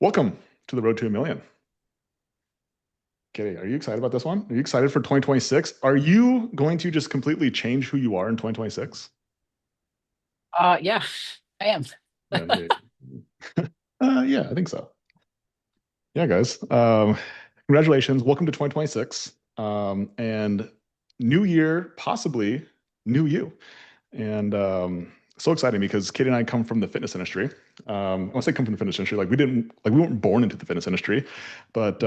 Welcome to the Road to a Million. Okay, are you excited about this one? Are you excited for 2026? Are you going to just completely change who you are in 2026? Yeah, I am. Yeah, yeah, I think so. Yeah, guys. Congratulations. Welcome to 2026. And new year, possibly new you. And so exciting because Katie and I come from the fitness industry. I want to say come from the fitness industry. We weren't born into the fitness industry, but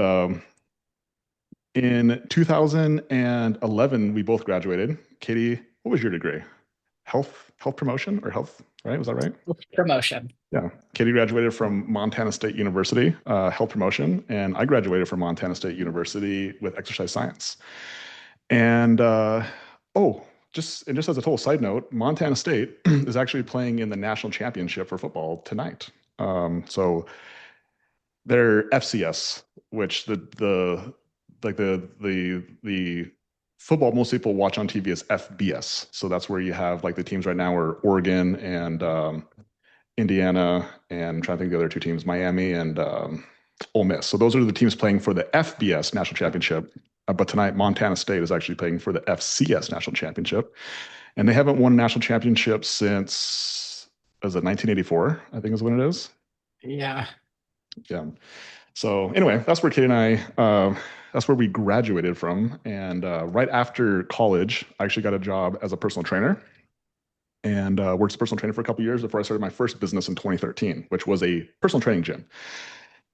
in 2011, we both graduated. Katie, what was your degree? Health promotion or health, right? Was that right? Promotion. Yeah. Katie graduated from Montana State University, health promotion, and I graduated from Montana State University with exercise science. And oh, just as a total side note, Montana State is actually playing in the national championship for football tonight. So they're FCS, which the football most people watch on TV is FBS. So that's where you have like the teams right now are Oregon and Indiana, and I'm trying to think of the other two teams, Miami and Ole Miss. So those are the teams playing for the FBS national championship. But tonight, Montana State is actually playing for the FCS national championship, and they haven't won a national championship since, was it 1984? I think is when it is. Yeah. Yeah. So anyway, that's where Kate and that's where we graduated from. And right after college, I actually got a job as a personal trainer and worked as a personal trainer for a couple of years before I started my first business in 2013, which was a personal training gym.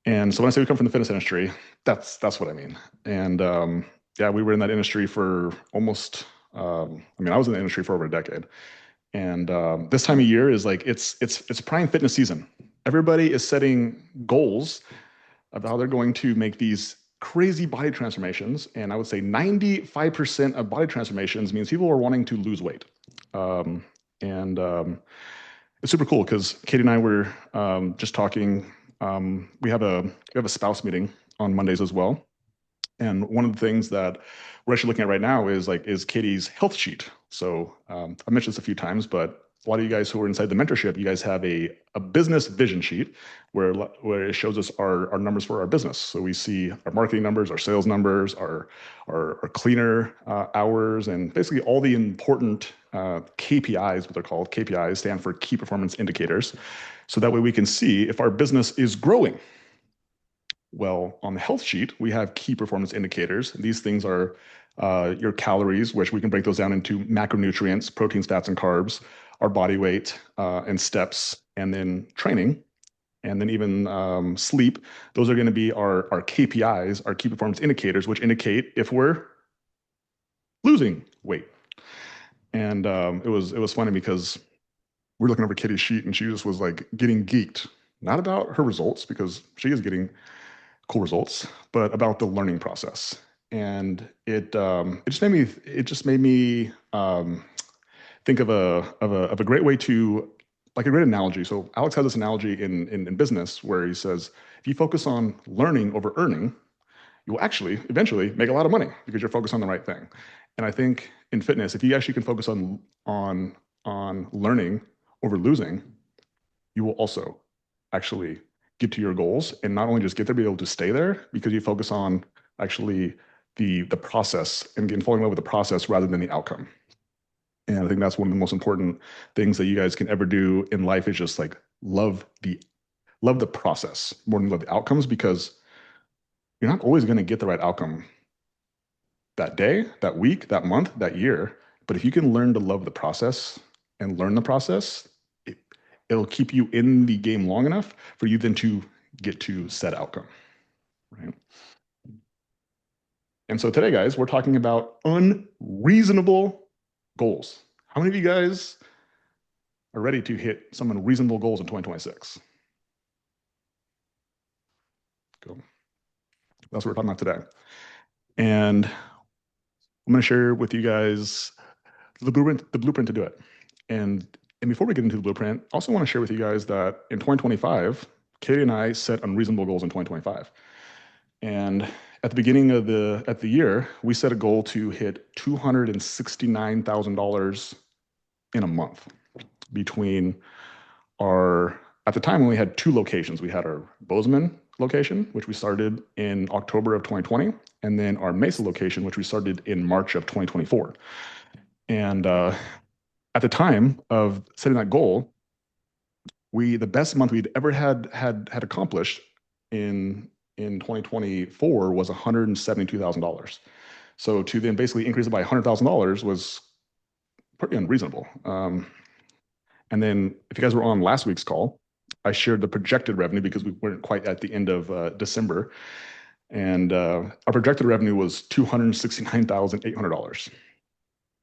And so when I say we come from the fitness industry, that's what I mean. And yeah, we were in that industry for almost. I was in the industry for over a decade. And this time of year is like it's prime fitness season. Everybody is setting goals of how they're going to make these crazy body transformations. And I would say 95% of body transformations means people are wanting to lose weight. Um, and It's super cool because Katie and I were just talking. We have a spouse meeting on Mondays as well. And one of the things that we're actually looking at right now is Katie's health sheet. So I mentioned this a few times, but a lot of you guys who are inside the mentorship, you guys have a business vision sheet where it shows us our numbers for our business. So we see our marketing numbers, our sales numbers, our cleaner hours, and basically all the important KPIs, what they're called. KPIs stand for key performance indicators. So that way we can see if our business is growing. Well, on the health sheet, we have key performance indicators. These things are your calories, which we can break those down into macronutrients, proteins, fats, and carbs, our body weight, and steps, and then training, and then even sleep. Those are going to be our KPIs, our key performance indicators, which indicate if we're losing weight. And it was funny because we're looking over Kitty's sheet, and she just was like getting geeked, not about her results because she is getting cool results, but about the learning process. And it just made me think of a great way to like a great analogy. So Alex has this analogy in business where he says if you focus on learning over earning, you will actually eventually make a lot of money because you're focused on the right thing. And I think in fitness, if you actually can focus on learning over losing, you will also actually get to your goals and not only just get there, be able to stay there because you focus on actually the process and getting falling in love with the process rather than the outcome. And I think that's one of the most important things that you guys can ever do in life is just like love the process more than love the outcomes because you're not always going to get the right outcome that day, that week, that month, that year. But if you can learn to love the process and learn the process, it'll keep you in the game long enough for you then to get to said outcome, right? And so today, guys, we're talking about unreasonable goals. How many of you guys are ready to hit some unreasonable goals in 2026? Go. That's what we're talking about today. And I'm going to share with you guys the blueprint to do it. And before we get into the blueprint, I also want to share with you guys that in 2025, Katie and I set unreasonable goals in 2025. And at the beginning of the year, we set a goal to hit $269,000 in a month between our, at the time when we had two locations. We had our Bozeman location, which we started in October of 2020, and then our Mesa location, which we started in March of 2024. And at the time of setting that goal, the best month we'd ever had accomplished in 2024 was $172,000. So to then basically increase it by $100,000 was pretty unreasonable. And then if you guys were on last week's call, I shared the projected revenue because we weren't quite at the end of December. And our projected revenue was $269,800.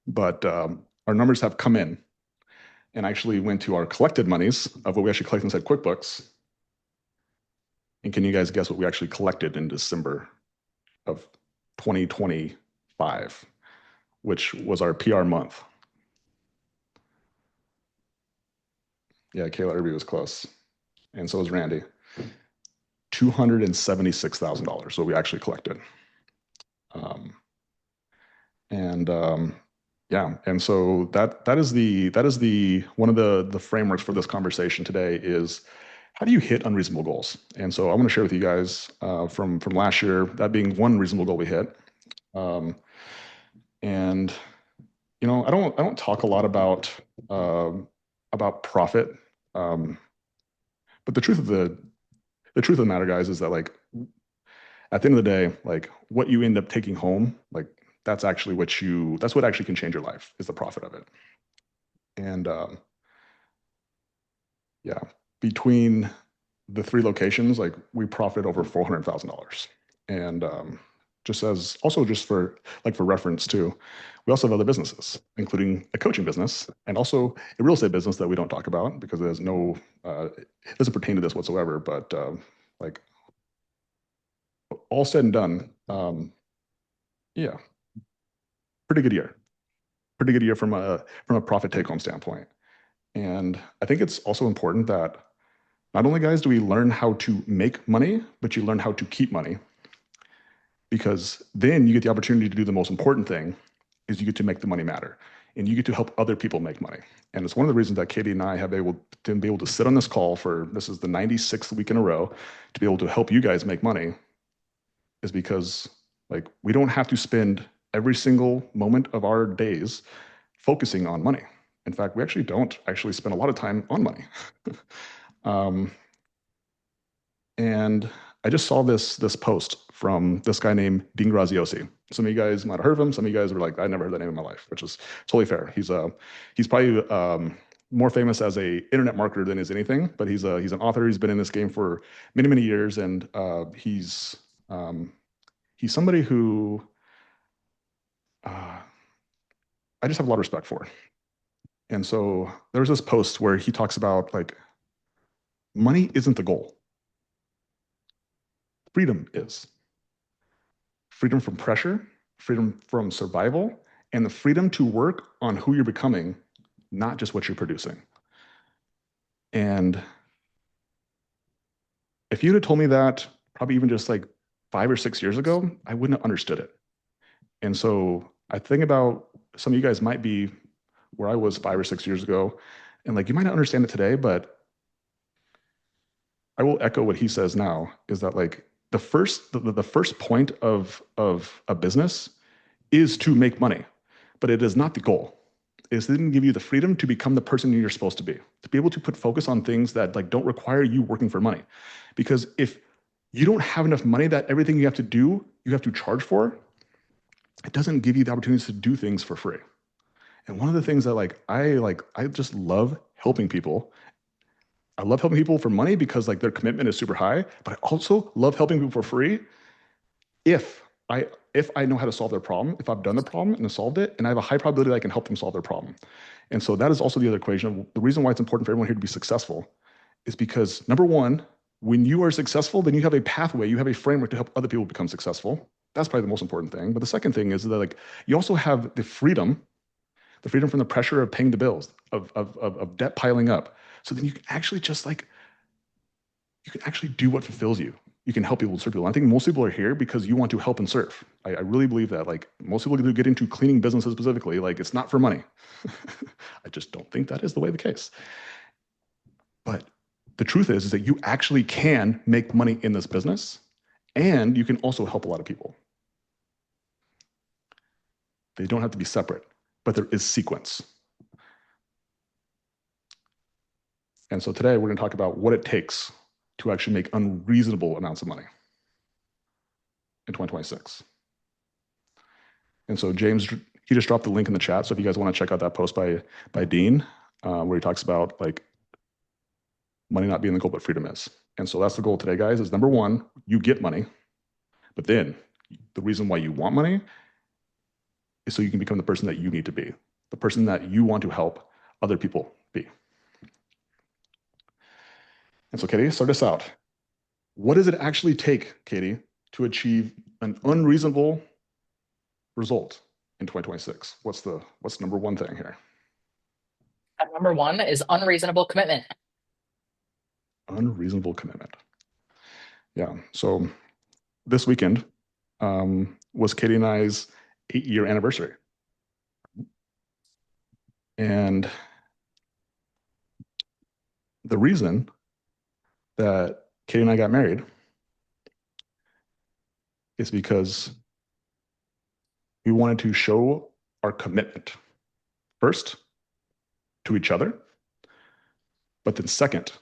But our numbers have come in and actually went to our collected monies of what we actually collected inside QuickBooks. And can you guys guess what we actually collected in December of 2025, which was our PR month? Yeah, Kayla Irby was close. And so was Randy. $276,000 what we actually collected. And yeah, and so that is the one of the frameworks for this conversation today is how do you hit unreasonable goals? And so I want to share with you guys from last year, that being one reasonable goal we hit. And I don't talk a lot about profit, but the truth of the matter, guys, is that like at the end of the day, like what you end up taking home, like that's what actually can change your life is the profit of it. And yeah, between the three locations, like we profited over $400,000. And just for reference too, we also have other businesses, including a coaching business and also a real estate business that we don't talk about because there's no, it doesn't pertain to this whatsoever. But like all said and done, yeah, pretty good year. Pretty good year from a profit take home standpoint. And I think it's also important that not only, guys, do we learn how to make money, but you learn how to keep money. Because then you get the opportunity to do the most important thing is you get to make the money matter and you get to help other people make money. And it's one of the reasons that Katie and I have been able to sit on this call this is the 96th week in a row to be able to help you guys make money is because like we don't have to spend every single moment of our days focusing on money. In fact, we actually don't actually spend a lot of time on money. And I just saw this post from this guy named Dean Graziosi. Some of you guys might have heard of him. Some of you guys were like, I never heard that name in my life, which is totally fair. He's probably more famous as a internet marketer than is anything, but he's an author. He's been in this game for many, many years, and he's somebody who I just have a lot of respect for. And so there was this post where he talks about like money isn't the goal. Freedom is. Freedom from pressure, freedom from survival, and the freedom to work on who you're becoming, not just what you're producing. And if you'd have told me that probably even just like 5 or 6 years ago, I wouldn't have understood it. And so I think about some of you guys might be where I was 5 or 6 years ago, and like you might not understand it today, but I will echo what he says now is that like the first point of a business is to make money, but it is not the goal. It didn't give you the freedom to become the person you're supposed to be able to put focus on things that like don't require you working for money. Because if you don't have enough money that everything you have to do, you have to charge for, it doesn't give you the opportunities to do things for free. And one of the things that I just love helping people. I love helping people for money because like their commitment is super high, but I also love helping people for free if I know how to solve their problem, if I've done the problem and solved it, and I have a high probability that I can help them solve their problem. And so that is also the other equation. The reason why it's important for everyone here to be successful is because number one, when you are successful, then you have a pathway, you have a framework to help other people become successful. That's probably the most important thing. But the second thing is that like you also have the freedom from the pressure of paying the bills, of debt piling up. So then you can actually do what fulfills you. You can help people serve people. I think most people are here because you want to help and serve. I really believe that. Like most people do get into cleaning businesses specifically, like it's not for money. I just don't think that is the case. But the truth is that you actually can make money in this business and you can also help a lot of people. They don't have to be separate, but there is sequence. And so today we're going to talk about what it takes to actually make unreasonable amounts of money in 2026. And so James, he just dropped the link in the chat. So if you guys want to check out that post by Dean, where he talks about like money not being the goal, but freedom is. And so that's the goal today, guys, is number one, you get money, but then the reason why you want money is so you can become the person that you need to be, the person that you want to help other people be. And so, Katie, start us out. What does it actually take, Katie, to achieve an unreasonable result in 2026? What's number one thing here? Number one is unreasonable commitment. Unreasonable commitment. Yeah. So this weekend was Katie and I's 8-year anniversary. And the reason that Katie and I got married is because we wanted to show our commitment first to each other, but then second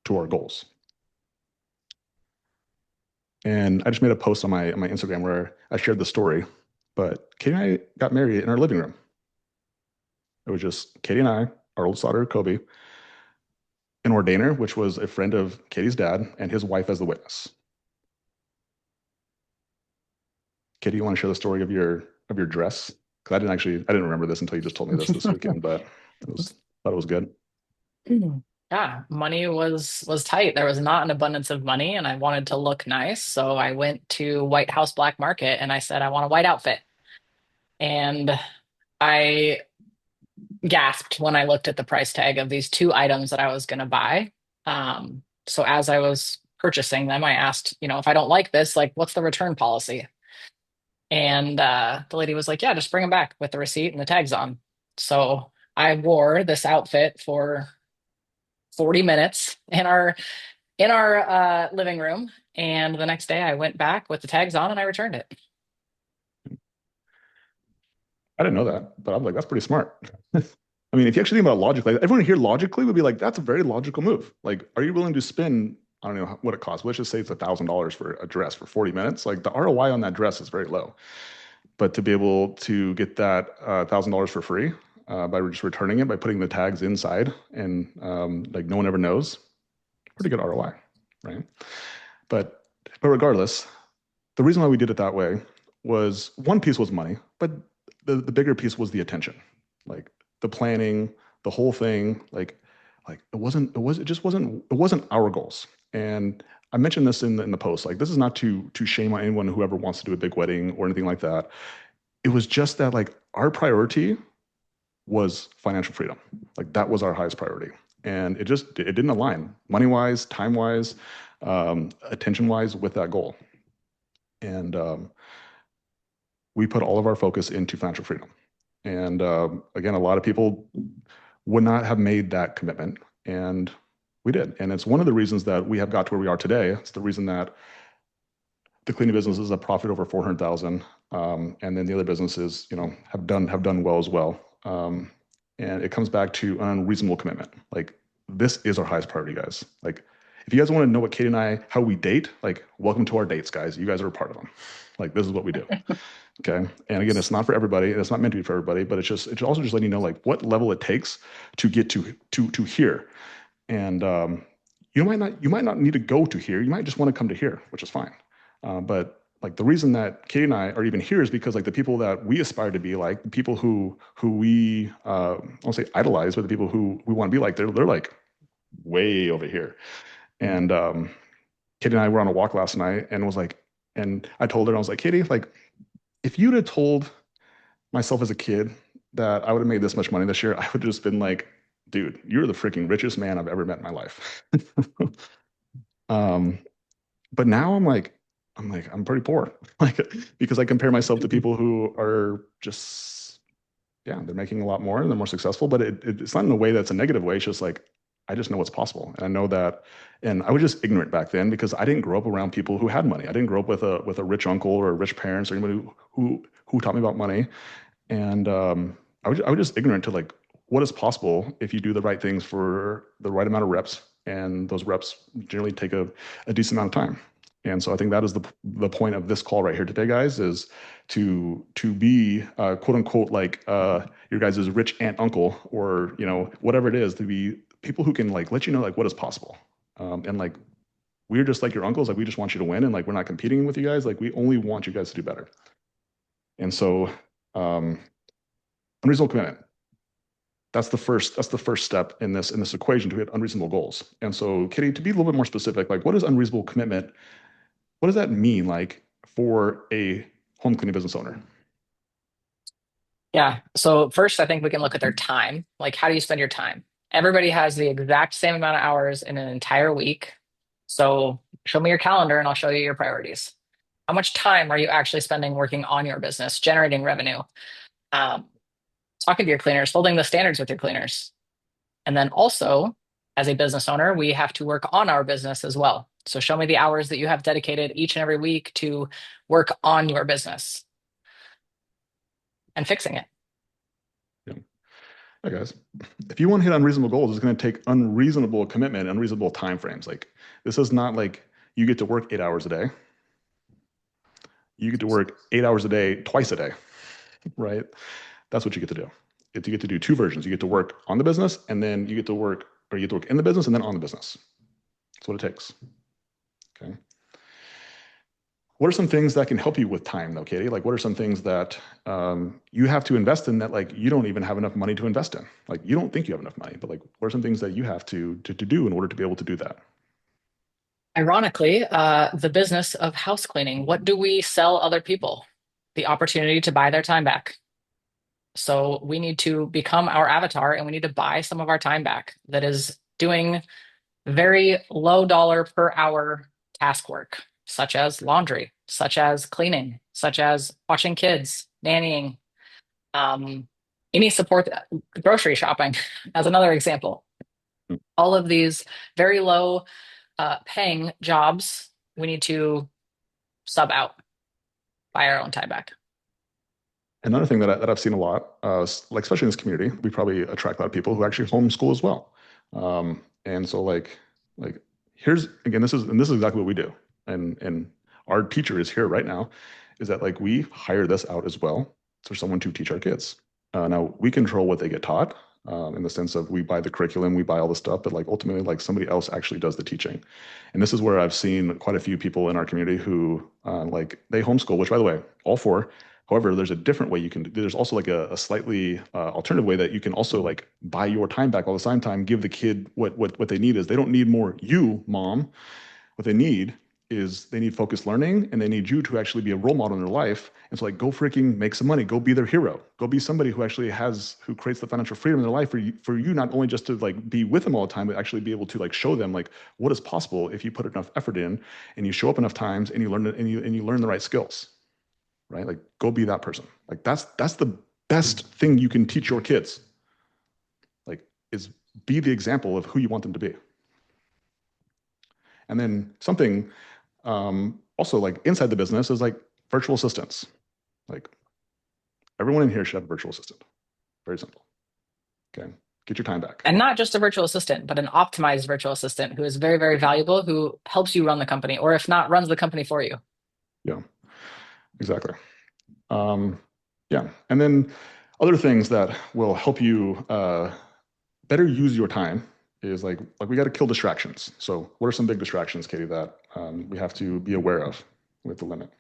to our goals. And I just made a post on my Instagram where I shared the story, but Katie and I got married in our living room. It was just Katie and I, our oldest daughter, Kobe, an ordainer, which was a friend of Katie's dad, and his wife as the witness. Katie, you want to share the story of your dress? Because I didn't remember this until you just told me this weekend, but thought it was good. Yeah, money was tight. There was not an abundance of money, and I wanted to look nice. So I went to White House Black Market and I said, I want a white outfit. And I gasped when I looked at the price tag of these two items that I was going to buy. So as I was purchasing them, I asked, if I don't like this, like, what's the return policy? And the lady was like, yeah, just bring them back with the receipt and the tags on. So I wore this outfit for 40 minutes in our living room. And the next day I went back with the tags on and I returned it. I didn't know that, but I'm like, that's pretty smart. I mean, if you actually think about it logically, everyone here logically would be like, that's a very logical move. Like, are you willing to spend, I don't know what it costs. Let's just say it's $1,000 for a dress for 40 minutes. Like the ROI on that dress is very low. But to be able to get that $1,000 for free by just returning it, by putting the tags inside and like no one ever knows, pretty good ROI, right? But regardless, the reason why we did it that way was one piece was money, but the bigger piece was the attention, like the planning, the whole thing. Like it wasn't our goals. And I mentioned this in the post. Like this is not to shame on anyone whoever wants to do a big wedding or anything like that. It was just that like our priority was financial freedom. Like that was our highest priority, and it didn't align money wise, time wise, attention wise with that goal. And we put all of our focus into financial freedom. And again, a lot of people would not have made that commitment, and we did. And it's one of the reasons that we have got to where we are today. It's the reason that the cleaning business is a profit over 400,000, and then the other businesses, have done well as well. And it comes back to unreasonable commitment. Like this is our highest priority, guys. Like if you guys want to know what Katie and I how we date, like welcome to our dates, guys. You guys are a part of them. Like this is what we do. Okay. And again, it's not for everybody, and it's not meant to be for everybody, but it's also just letting you know like what level it takes to get to here. And you might not need to go to here. You might just want to come to here, which is fine. But like the reason that Katie and I are even here is because like the people that we aspire to be like, the people who we I won't say idolize, but the people who we want to be like, they're like way over here. And Katie and I were on a walk last night and was like, and I told her, I was like, Katie, like if you'd have told myself as a kid that I would have made this much money this year, I would have just been like, dude, you're the freaking richest man I've ever met in my life. um, but now I'm pretty poor, like because I compare myself to people who are just, yeah, they're making a lot more and they're more successful, but it's not in a way that's a negative way. It's just like I just know what's possible. And I know that, and I was just ignorant back then because I didn't grow up around people who had money. I didn't grow up with a rich uncle or rich parents or anybody who taught me about money. And I was just ignorant to like what is possible if you do the right things for the right amount of reps, and those reps generally take a decent amount of time. And so I think that is the point of this call right here today, guys, is to be quote unquote like your guys' rich aunt uncle or whatever it is, to be people who can like let you know like what is possible. And like we're just like your uncles, like we just want you to win, and like we're not competing with you guys, like we only want you guys to do better. And so um, unreasonable commitment. That's the first step in this equation to hit unreasonable goals. And so, Kitty, to be a little bit more specific, like what is unreasonable commitment? What does that mean like for a home cleaning business owner? Yeah. So first, I think we can look at their time. Like, how do you spend your time? Everybody has the exact same amount of hours in an entire week. So show me your calendar and I'll show you your priorities. How much time are you actually spending working on your business, generating revenue, um, talking to your cleaners, holding the standards with your cleaners? And then also, as a business owner, we have to work on our business as well. So show me the hours that you have dedicated each and every week to work on your business and fixing it. Yeah. Hi guys. If you want to hit unreasonable goals, it's going to take unreasonable commitment, unreasonable time frames. Like this is not like you get to work 8 hours a day. You get to work 8 hours a day, twice a day, right? That's what you get to do. You get to do two versions. You get to work on the business, and then you get to work in the business and then on the business. That's what it takes. Okay. What are some things that can help you with time, though, Katie? Like, what are some things that you have to invest in that, like, you don't even have enough money to invest in? Like, you don't think you have enough money, but like, what are some things that you have to do in order to be able to do that? Ironically, the business of house cleaning, what do we sell other people? The opportunity to buy their time back. So we need to become our avatar and we need to buy some of our time back that is doing very low dollar per hour task work, such as laundry, such as cleaning, such as watching kids, nannying, um, any support, grocery shopping, as another example. All of these very low paying jobs, we need to sub out, buy our own time back. Another thing that I've seen a lot, like especially in this community, we probably attract a lot of people who actually homeschool as well. And so like here's again, this is exactly what we do. And our teacher is here right now, is that like we hire this out as well for someone to teach our kids. Now we control what they get taught, in the sense of we buy the curriculum, we buy all the stuff, but like ultimately like somebody else actually does the teaching. And this is where I've seen quite a few people in our community who like they homeschool, which by the way, all for. However, there's a different way you can. There's also like a slightly alternative way that you can also like buy your time back all the time. Give the kid what they need is they don't need more you, mom. What they need is they need focused learning, and they need you to actually be a role model in their life. And so like go freaking make some money. Go be their hero. Go be somebody who actually who creates the financial freedom in their life for you not only just to like be with them all the time, but actually be able to like show them like what is possible if you put enough effort in and you show up enough times and you learn and you learn the right skills, right? Like go be that person. Like that's the best thing you can teach your kids. Like is be the example of who you want them to be. And then something also like inside the business is like virtual assistants. Like everyone in here should have a virtual assistant. Very simple. Okay. Get your time back. And not just a virtual assistant, but an optimized virtual assistant who is very, very valuable, who helps you run the company, or if not, runs the company for you. Yeah, exactly. Um, yeah. And then other things that will help you better use your time is like we got to kill distractions. So what are some big distractions, Katie, that we have to be aware of with the limit?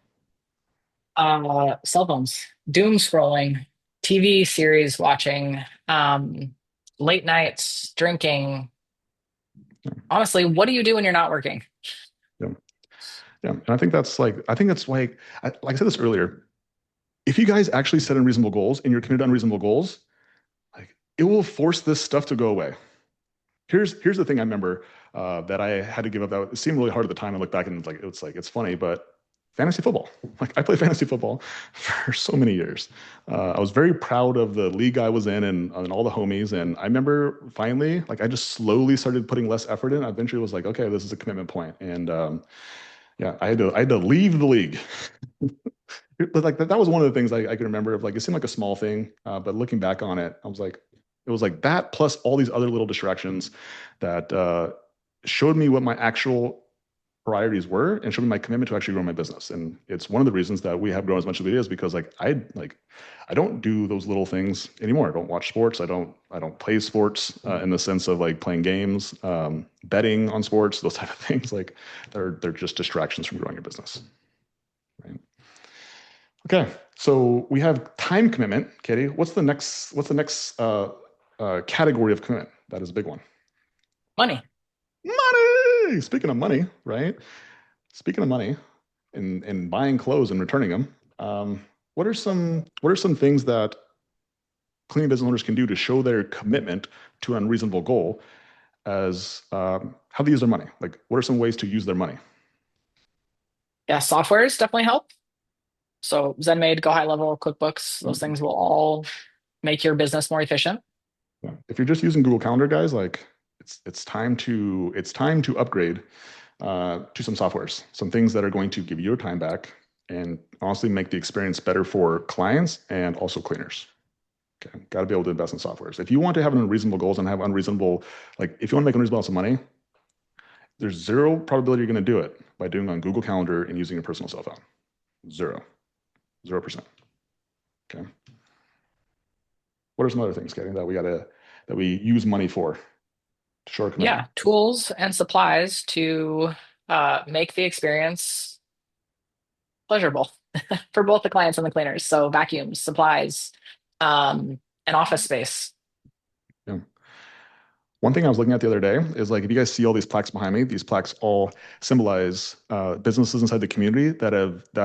Cell phones, doom scrolling, TV series watching, late nights, drinking. Yeah. Honestly, what do you do when you're not working? Yeah. Yeah. And I think that's like I said this earlier, if you guys actually set unreasonable goals and you're committed to unreasonable goals, like it will force this stuff to go away. Here's the thing I remember that I had to give up. That it seemed really hard at the time. I look back and it's like it's funny, but fantasy football. Like I played fantasy football for so many years. I was very proud of the league I was in and all the homies. And I remember finally, like I just slowly started putting less effort in. I eventually was like, okay, this is a commitment point. And yeah, I had to leave the league. But like that was one of the things I could remember of like it seemed like a small thing, but looking back on it, I was like, it was like that plus all these other little distractions that showed me what my actual priorities were and showed me my commitment to actually grow my business. And it's one of the reasons that we have grown as much as it is because I don't do those little things anymore. I don't watch sports. I don't play sports in the sense of like playing games, betting on sports, those type of things. Like they're just distractions from growing your business. Right. Okay, so we have time commitment, Katie. What's the next category of commitment? That is a big one. Money. Money. Speaking of money, right? Speaking of money, and buying clothes and returning them, what are some things that cleaning business owners can do to show their commitment to an unreasonable goal as how they use their money? Like, what are some ways to use their money? Yeah, softwares definitely help. So ZenMaid, Go High Level, QuickBooks, those things will all make your business more efficient. Yeah. If you're just using Google Calendar, guys, like it's time to upgrade to some softwares, some things that are going to give you your time back and honestly make the experience better for clients and also cleaners. Okay, got to be able to invest in softwares. If you want to have unreasonable goals and have unreasonable, like if you want to make unreasonable amounts of money, there's zero probability you're going to do it by doing it on Google Calendar and using your personal cell phone. Zero, 0%. Okay. What are some other things, Katie, that we use money for to show our commitment? Yeah, tools and supplies to make the experience pleasurable for both the clients and the cleaners. So vacuums, supplies, and office space. Yeah. One thing I was looking at the other day is like if you guys see all these plaques behind me, these plaques all symbolize businesses inside the community that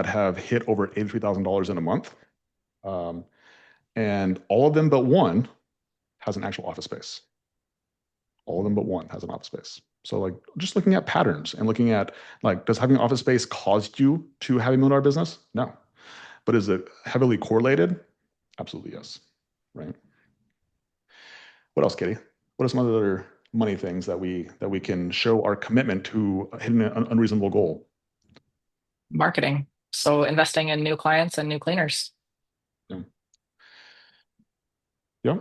have hit over $83,000 in a month, um, and all of them but one has an actual office space. All of them but one has an office space. So like just looking at patterns and looking at like does having an office space cost you to have a $1 million business? No, but is it heavily correlated? Absolutely yes. Right. What else, Kitty? What are some other money things that we can show our commitment to hitting an unreasonable goal? Marketing. So investing in new clients and new cleaners. Yeah. Yeah.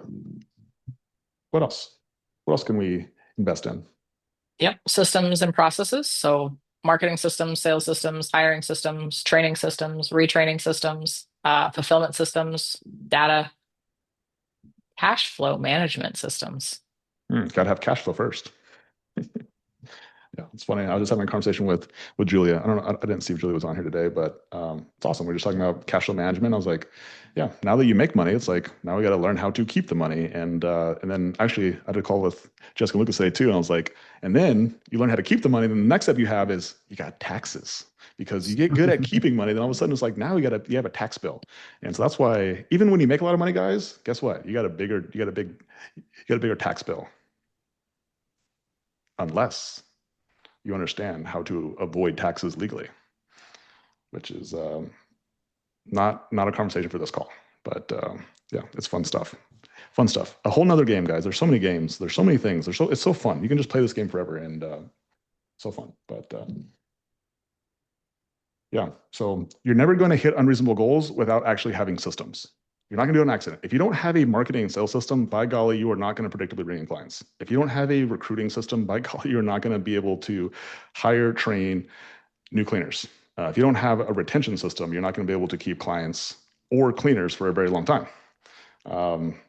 What else? What else can we invest in? Yep. Systems and processes. So marketing systems, sales systems, hiring systems, training systems, retraining systems, fulfillment systems, data, cash flow management systems. Got to have cash flow first. Yeah, it's funny. I was just having a conversation with Julia. I don't know. I didn't see if Julia was on here today, but it's awesome. We're just talking about cash flow management. I was like, yeah, now that you make money, it's like now we got to learn how to keep the money. And then actually, I had a call with Jessica and Lucas today too, and I was like, and then you learn how to keep the money. Then the next step you have is you got taxes because you get good at keeping money. Then all of a sudden it's like now you have a tax bill, and so that's why even when you make a lot of money, guys, guess what? You got a bigger tax bill unless you understand how to avoid taxes legally, which is not a conversation for this call. But yeah, it's fun stuff. Fun stuff. A whole nother game, guys. There's so many games. There's so many things. It's so fun. You can just play this game forever and so fun. But yeah, so you're never going to hit unreasonable goals without actually having systems. You're not going to do it on accident. If you don't have a marketing and sales system, by golly, you are not going to predictably bring in clients. If you don't have a recruiting system, by golly, you're not going to be able to hire, train, new cleaners. If you don't have a retention system, you're not going to be able to keep clients or cleaners for a very long time. Um,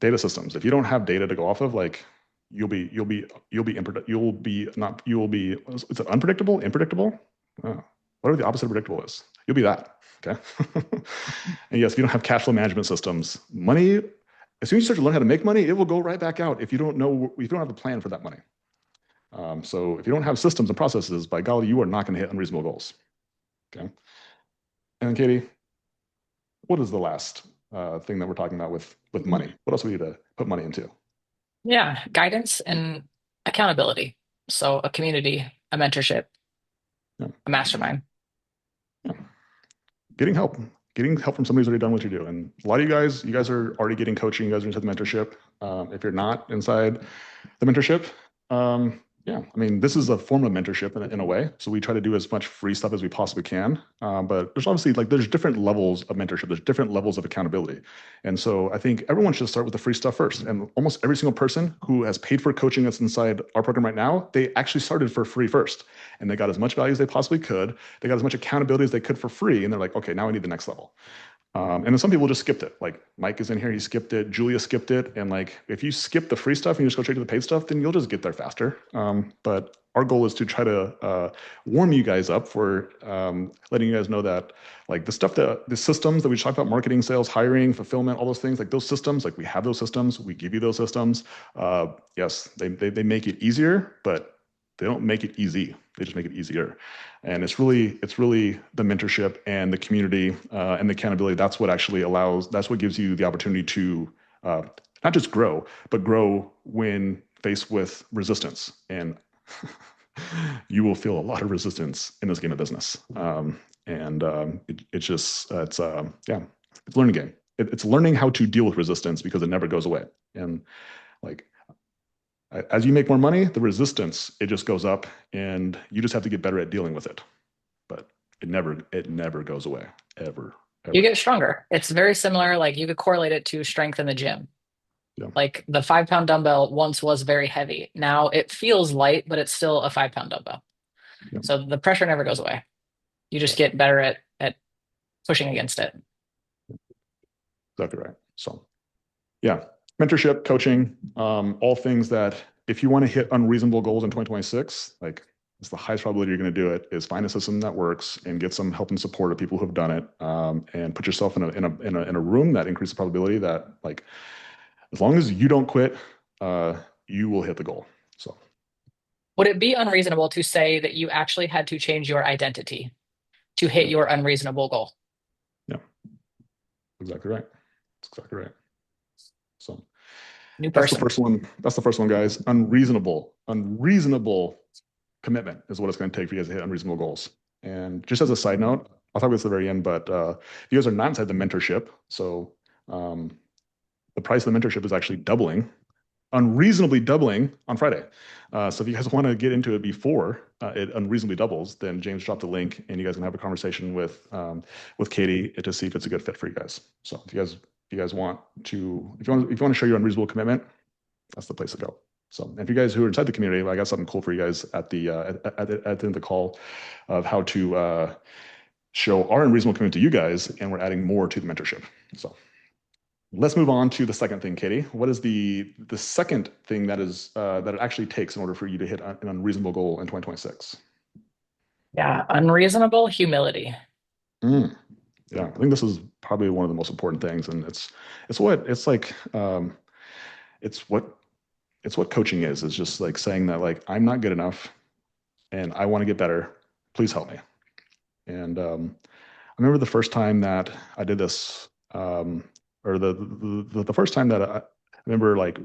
Data systems. If you don't have data to go off of, like you'll be. Is it unpredictable? Impredictable? Whatever the opposite of predictable is, you'll be that. Okay. And yes, if you don't have cash flow management systems, money. As soon as you start to learn how to make money, it will go right back out if you don't have a plan for that money. So if you don't have systems and processes, by golly, you are not going to hit unreasonable goals. Okay. And Katie, what is the last thing that we're talking about with money? What else do we need to put money into? Yeah, guidance and accountability. So a community, a mentorship, Yeah. a mastermind. getting help, getting help from somebody who's already done what you do. And a lot of you guys are already getting coaching. You guys are into the mentorship. If you're not inside the mentorship, yeah, I mean, this is a form of mentorship in a way. So we try to do as much free stuff as we possibly can. But there's obviously like there's different levels of mentorship. There's different levels of accountability. And so I think everyone should start with the free stuff first. And almost every single person who has paid for coaching that's inside our program right now, they actually started for free first. And they got as much value as they possibly could. They got as much accountability as they could for free. And they're like, okay, now I need the next level. And then some people just skipped it. Like Mike is in here, he skipped it. Julia skipped it. And like, if you skip the free stuff and you just go straight to the paid stuff, then you'll just get there faster. But our goal is to try to warm you guys up for letting you guys know that like the stuff that the systems that we talked about, marketing, sales, hiring, fulfillment, all those things, like those systems, like we have those systems, we give you those systems. Yes, they make it easier, but they don't make it easy. They just make it easier. And it's really the mentorship and the community and the accountability. That's what actually allows. That's what gives you the opportunity to not just grow, but grow when faced with resistance. And you will feel a lot of resistance in this game of business. It's just yeah, it's a learning game. It's learning how to deal with resistance because it never goes away. And like as you make more money, the resistance it just goes up, and you just have to get better at dealing with it. But it never goes away ever You ever. get stronger. It's very similar. Like you could correlate it to strength in the gym. Yeah, Like the 5 pound dumbbell once was very heavy. Now it feels light, but it's still a 5 pound dumbbell. yeah, So the pressure never goes away. You just exactly, get better at pushing against it. exactly right. So yeah, mentorship, coaching, all things that if you want to hit unreasonable goals in 2026, like it's the highest probability you're going to do it is find a system that works and get some help and support of people who have done it, and put yourself in a room that increases the probability that like as long as you don't quit, you will hit the goal. So Would it be unreasonable to say that you actually had to change your identity to hit yeah, your unreasonable goal? yeah, exactly right. That's exactly right. So New that's the person. first one. That's the first one, guys. Unreasonable commitment is what it's going to take for you guys to hit unreasonable goals. And just as a side note, I'll talk about this at the very end, but if you guys are not inside the mentorship, so um, the price of the mentorship is actually doubling, unreasonably doubling on Friday. So if you guys want to get into it before it unreasonably doubles, then James dropped the link, and you guys can have a conversation with Katie to see if it's a good fit for you guys. So if you guys want to if you want to show your unreasonable commitment, that's the place to go. So if you guys who are inside the community, I got something cool for you guys at the end of the call of how to show our unreasonable commitment to you guys, and we're adding more to the mentorship. So let's move on to the second thing, Katie. What is the second thing that is that it actually takes in order for you to hit an unreasonable goal in 2026? Yeah, unreasonable humility. Mm, yeah, I think this is probably one of the most important things, and it's what it's like. It's what it's what coaching is. It's just like saying that like I'm not good enough, and I want to get better. Please help me. And I remember the first time that I did this, or the first time that I remember like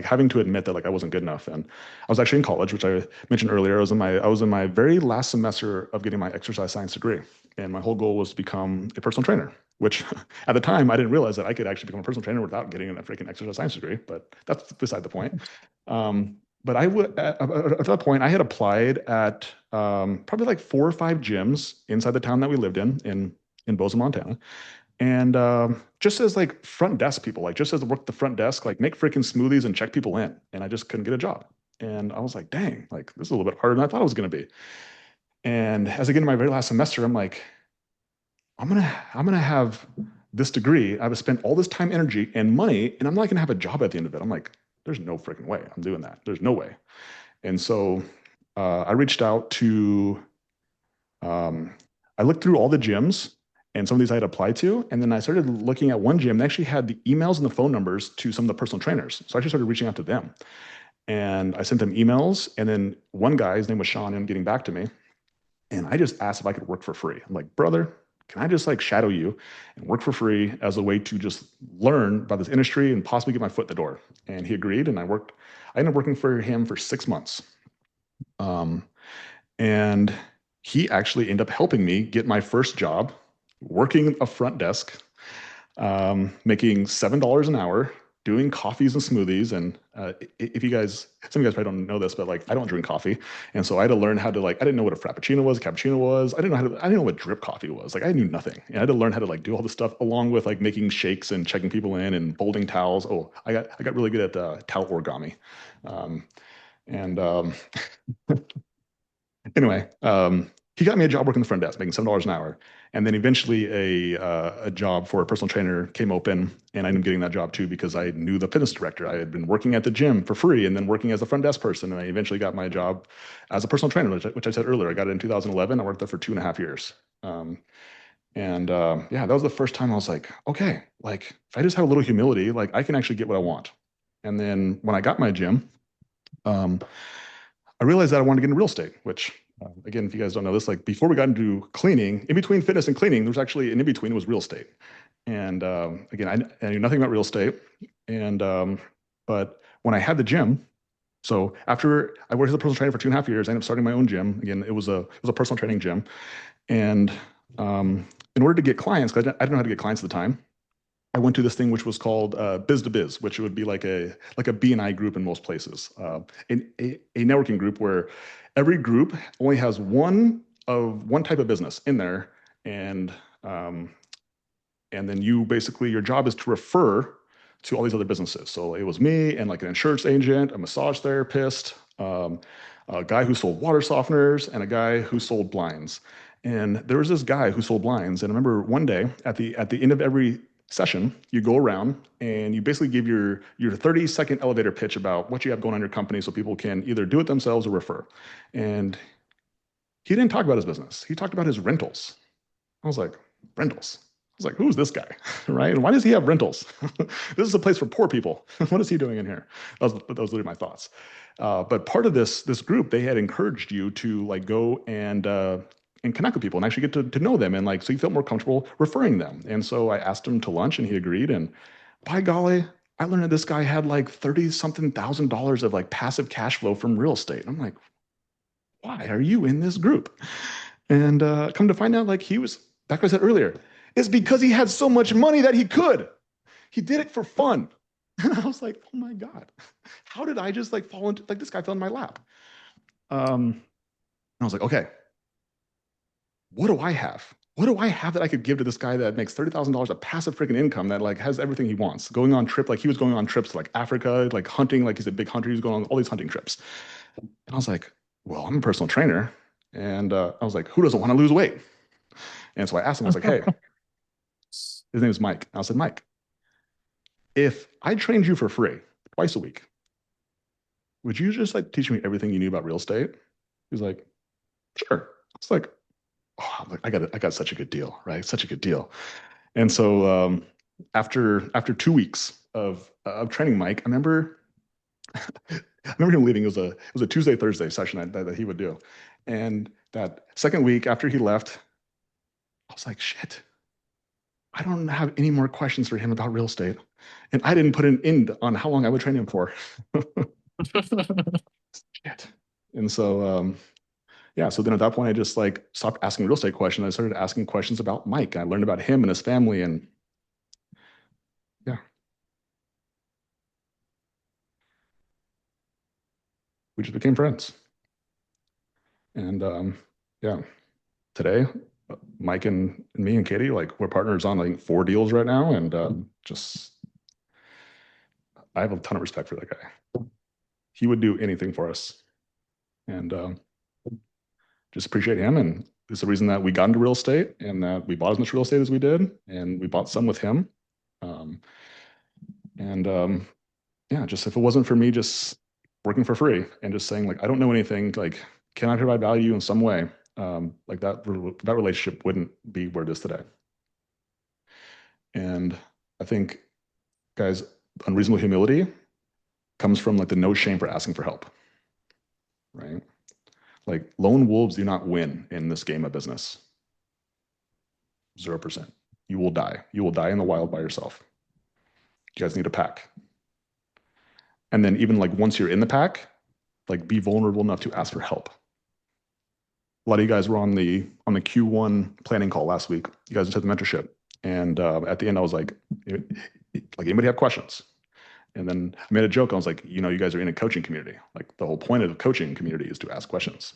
having to admit that like I wasn't good enough. And I was actually in college, which I mentioned earlier. I was in my very last semester of getting my exercise science degree, and my whole goal was to become a personal trainer. Which at the time I didn't realize that I could actually become a personal trainer without getting a freaking exercise science degree. But that's beside the point. But I would at that point I had applied at probably like 4 or 5 gyms inside the town that we lived in Bozeman, Montana, and just as like front desk people, like just as to work the front desk, like make freaking smoothies and check people in, and I just couldn't get a job. And I was like, dang, like this is a little bit harder than I thought it was going to be. And as I get into my very last semester, I'm like, I'm gonna have this degree. I've spent all this time, energy, and money, and I'm not gonna have a job at the end of it. I'm like, there's no freaking way I'm doing that. There's no way. And so I reached out to, um, I looked through all the gyms and some of these I had applied to. And then I started looking at one gym. They actually had the emails and the phone numbers to some of the personal trainers. So I actually started reaching out to them. And I sent them emails. And then one guy, his name was Sean, ended up getting back to me. And I just asked if I could work for free. I'm like, brother, can I just like shadow you and work for free as a way to just learn about this industry and possibly get my foot in the door? And he agreed. And I ended up working for him for 6 months. Um, and he actually ended up helping me get my first job working a front desk, making $7 an hour, doing coffees and smoothies. And if you guys, some of you guys probably don't know this, but like I don't drink coffee, and so I had to learn how to like I didn't know what a frappuccino was, cappuccino was. I didn't know what drip coffee was. Like I knew nothing. And I had to learn how to like do all this stuff along with like making shakes and checking people in and folding towels. Oh, I got really good at towel origami. Um, and Anyway, he got me a job working the front desk, making $7 an hour, and then eventually a job for a personal trainer came open, and I ended up getting that job too because I knew the fitness director. I had been working at the gym for free, and then working as a front desk person, and I eventually got my job as a personal trainer, which I said earlier. I got it in 2011. I worked there for 2.5 years. Yeah, that was the first time I was like, okay, like if I just have a little humility, like I can actually get what I want. And then when I got my gym, um, I realized that I wanted to get into real estate, which again, if you guys don't know this, like before we got into cleaning, in between fitness and cleaning, there's actually an in between was real estate. And again, I knew nothing about real estate. And but when I had the gym, so after I worked as a personal trainer for 2.5 years, I ended up starting my own gym. Again, it was a personal training gym. And in order to get clients, because I didn't know how to get clients at the time, I went to this thing which was called Biz to Biz, which would be like a BNI group in most places, a networking group where every group only has one type of business in there, and um, and then you basically your job is to refer to all these other businesses. So it was me and like an insurance agent, a massage therapist, a guy who sold water softeners, and a guy who sold blinds. And there was this guy who sold blinds. And I remember one day at the end of every session, you go around and you basically give your 30-second elevator pitch about what you have going on in your company so people can either do it themselves or refer. And he didn't talk about his business. He talked about his rentals. I was like, rentals? I was like, who's this guy? Right? And why does he have rentals? This is a place for poor people. What is he doing in here? That was literally my thoughts. But part of this group, they had encouraged you to like go and connect with people and actually get to know them and like so you felt more comfortable referring them. And so I asked him to lunch and he agreed. And by golly, I learned that this guy had like 30 something thousand dollars of like passive cash flow from real estate. And I'm like, why are you in this group? And come to find out, like he was, back what I said earlier, it's because he had so much money that he could. He did it for fun. And I was like, oh my God, how did I just like fall into, like this guy fell in my lap? And I was like, okay, what do I have? What do I have that I could give to this guy that makes $30,000 of passive freaking income that like has everything he wants? Going on trip, like he was going on trips to like Africa, like hunting, like he's a big hunter. He's going on all these hunting trips. And I was like, well, I'm a personal trainer. And I was like, who doesn't want to lose weight? And so I asked him, I was like, hey, his name is Mike. And I said, Mike, if I trained you for free twice a week, would you just like teach me everything you knew about real estate? He's like, sure. It's like, oh, I'm like, I got such a good deal, right? Such a good deal. And so after 2 weeks of training Mike, I remember him leaving. It was a Tuesday Thursday session that he would do, and that second week after he left, I was like, shit, I don't have any more questions for him about real estate. And I didn't put an end on how long I would train him for. Shit. And so, yeah, so then at that point, I just like stopped asking real estate questions. I started asking questions about Mike. I learned about him and his family. And yeah, we just became friends. And yeah, today, Mike and me and Katie, like we're partners on like 4 deals right now. And just, I have a ton of respect for that guy. He would do anything for us. And just appreciate him. And it's the reason that we got into real estate and that we bought as much real estate as we did. And we bought some with him. Um, and Yeah, just if it wasn't for me just working for free and just saying like, I don't know anything, like, can I provide value in some way? Like that relationship wouldn't be where it is today. And I think, guys, unreasonable humility comes from like the no shame for asking for help, right? Like lone wolves do not win in this game of business. 0%. You will die. You will die in the wild by yourself. You guys need a pack. And then even like once you're in the pack, like be vulnerable enough to ask for help. a lot of you guys were on the Q1 planning call last week. You guys took the mentorship, and at the end, I was like anybody have questions? And then I made a joke. I was like, you guys are in a coaching community. Like the whole point of the coaching community is to ask questions.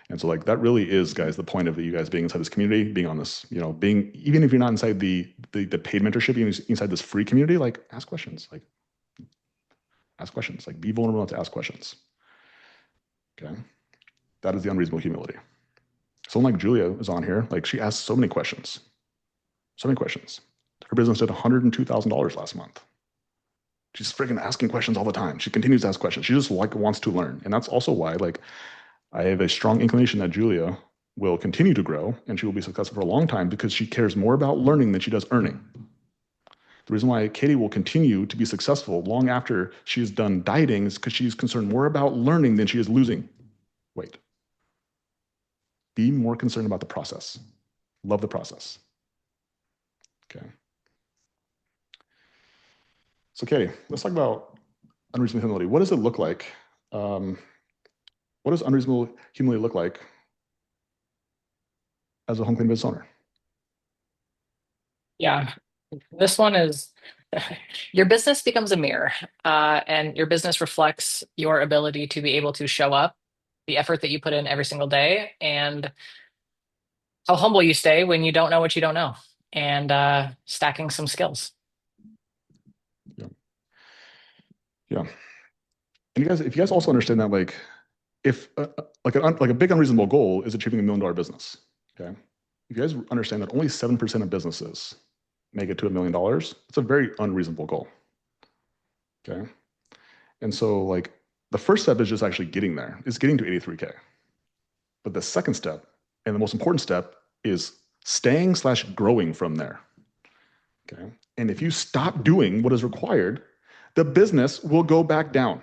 And so like that really is, guys, the point of you guys being inside this community, being on this, being even if you're not inside the paid mentorship, even inside this free community, like ask questions, like be vulnerable enough to ask questions. Okay, that is the unreasonable humility. Someone like Julia is on here, like she asks so many questions, so many questions. Her business did $102,000 last month. She's freaking asking questions all the time. She continues to ask questions. She just like wants to learn, and that's also why like I have a strong inclination that Julia will continue to grow and she will be successful for a long time because she cares more about learning than she does earning. The reason why Katie will continue to be successful long after she's done dieting is because she's concerned more about learning than she is losing weight. Be more concerned about the process. Love the process. Okay. So, Katie, let's talk about unreasonable humility. What does it look like? Um, what does unreasonable humility look like as a home clean business owner? Yeah, this one is your business becomes a mirror, and your business reflects your ability to be able to show up, the effort that you put in every single day, and how humble you stay when you don't know what you don't know, and stacking some skills. Yeah. Yeah. And if you guys also understand that, like, if like a big unreasonable goal is achieving $1 million business, okay? If you guys understand that only 7% of businesses make it to $1 million, it's a very unreasonable goal, okay? And so, like, the first step is just actually getting there, is getting to 83K. But the second step, and the most important step, is staying/growing from there, okay? And if you stop doing what is required, the business will go back down.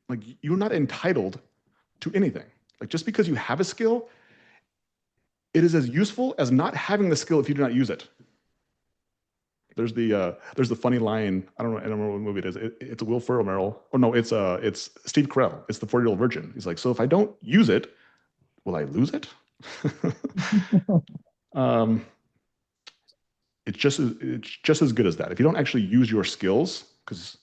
Like, you're not entitled to anything. Like, just because you have a skill, it is as useful as not having the skill if you do not use it. There's the funny line. I don't know what movie it is. It's a Will Ferrell. Oh no, it's Steve Carell. It's the 40-year-old virgin. He's like, so if I don't use it, will I lose it? um, it's just as good as that. If you don't actually use your skills, because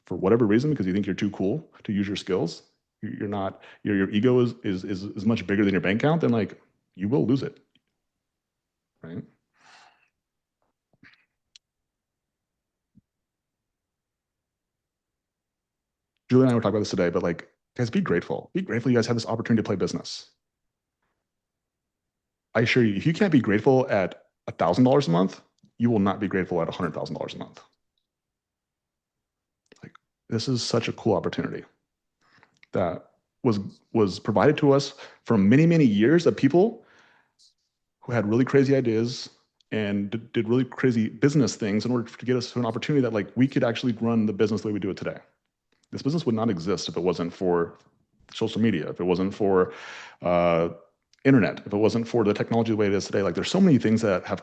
for whatever reason, because you think you're too cool to use your skills, you're not. Your ego is much bigger than your bank account. Then like you will lose it, right? Julie and I were talking about this today, but like, guys, be grateful. Be grateful you guys have this opportunity to play business. I assure you, if you can't be grateful at $1,000 a month, you will not be grateful at $100,000 a month. Like, this is such a cool opportunity that was was provided to us from many, many years of people who had really crazy ideas and did really crazy business things in order to get us to an opportunity that like we could actually run the business the way we do it today. This business would not exist if it wasn't for social media, if it wasn't for uh, internet, if it wasn't for the technology the way it is today. Like there's so many things that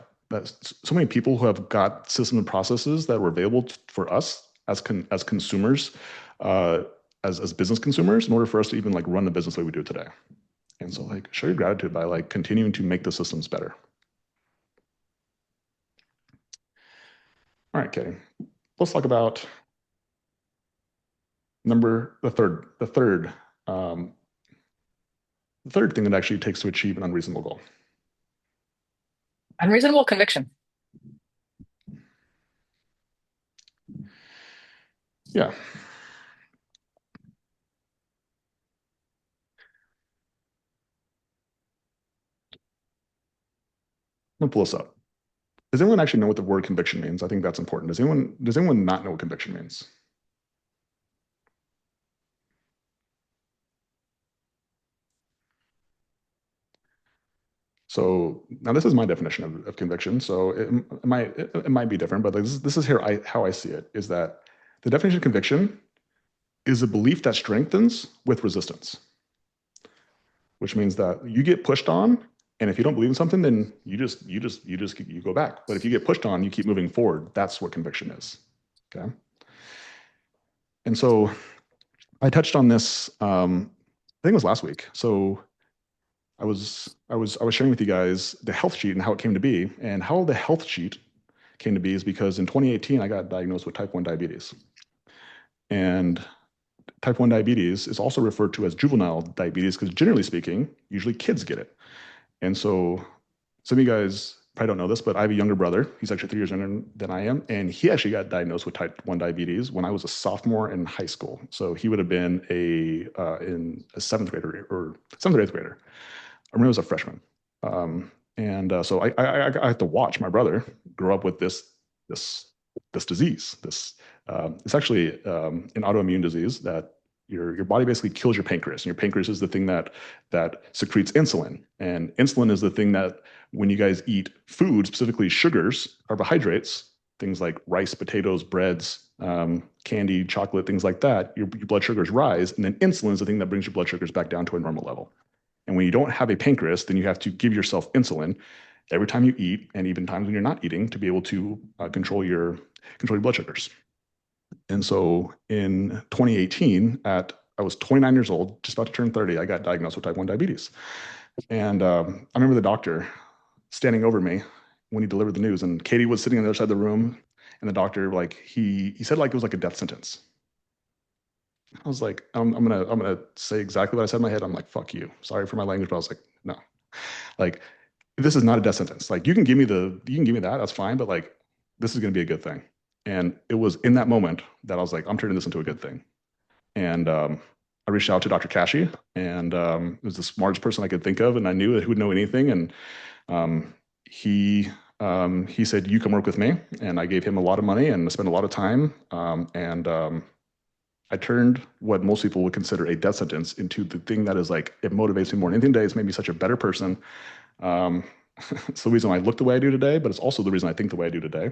so many people who have got systems and processes that were available for us as consumers, uh, as business consumers, in order for us to even like run the business the way we do it today. And so like show your gratitude by like continuing to make the systems better. All right, Katie. Let's talk about um, the third thing that actually takes to achieve an unreasonable goal. Unreasonable conviction. Yeah. I'm gonna pull this up. Does anyone actually know what the word conviction means? I think that's important. Does anyone not know what conviction means? So now this is my definition of conviction. So it might be different, but this is here how I see it is that the definition of conviction is a belief that strengthens with resistance, which means that you get pushed on, and if you don't believe in something, then you go back. But if you get pushed on, you keep moving forward. That's what conviction is. Okay. And so I touched on this, I think it was last week. So I was sharing with you guys the health sheet and how it came to be, and how the health sheet came to be is because in 2018 I got diagnosed with type 1 diabetes, and type 1 diabetes is also referred to as juvenile diabetes because generally speaking, usually kids get it. And so some of you guys probably don't know this, but I have a younger brother. He's actually 3 years younger than I am. And he actually got diagnosed with type 1 diabetes when I was a sophomore in high school. So he would have been in a seventh grader or seventh or eighth grader. I remember I was a freshman. And so I had to watch my brother grow up with this this disease. It's actually an autoimmune disease that your body basically kills your pancreas, and your pancreas is the thing that secretes insulin, and insulin is the thing that when you guys eat food, specifically sugars, carbohydrates, things like rice, potatoes, breads, candy, chocolate, things like that, your blood sugars rise, and then insulin is the thing that brings your blood sugars back down to a normal level. And when you don't have a pancreas, then you have to give yourself insulin every time you eat, and even times when you're not eating, to be able to control your blood sugars. And so in 2018, I was 29 years old, just about to turn 30, I got diagnosed with type 1 diabetes. And I remember the doctor standing over me when he delivered the news, and Katie was sitting on the other side of the room, and the doctor, like, he said like it was like a death sentence. I was like, I'm gonna say exactly what I said in my head. I'm like, fuck you. Sorry for my language, but I was like, no, like, this is not a death sentence. Like, you can give me that, that's fine, but like, this is gonna be a good thing. And it was in that moment that I was like, I'm turning this into a good thing. And I reached out to Dr. Kashi, and it was the smartest person I could think of, and I knew that he would know anything. And um, he he said, "You come work with me," and I gave him a lot of money and spent a lot of time. And I turned what most people would consider a death sentence into the thing that is like it motivates me more than anything today. It's made me such a better person. Um, it's the reason I look the way I do today, but it's also the reason I think the way I do today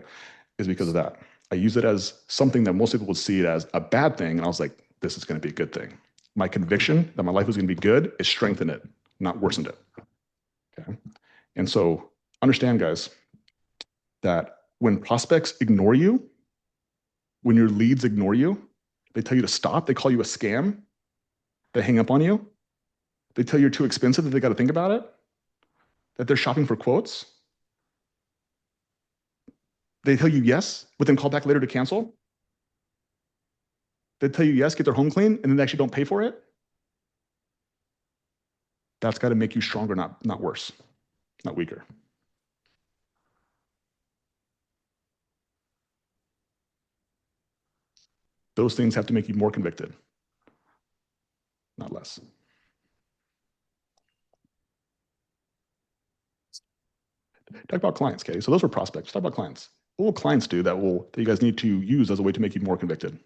is because of that. I use it as something that most people would see it as a bad thing, and I was like, this is going to be a good thing. My conviction that my life was going to be good is strengthened it, not worsened it. Okay. And so understand, guys, that when prospects ignore you, when your leads ignore you, they tell you to stop, they call you a scam, they hang up on you, they tell you you're too expensive, that they got to think about it, that they're shopping for quotes, they tell you yes, but then call back later to cancel. They tell you yes, get their home clean, and then they actually don't pay for it. That's got to make you stronger, not worse, not weaker. Those things have to make you more convicted, not less. Talk about clients, okay? So those are prospects. Talk about clients. What will clients do that you guys need to use as a way to make you more convicted?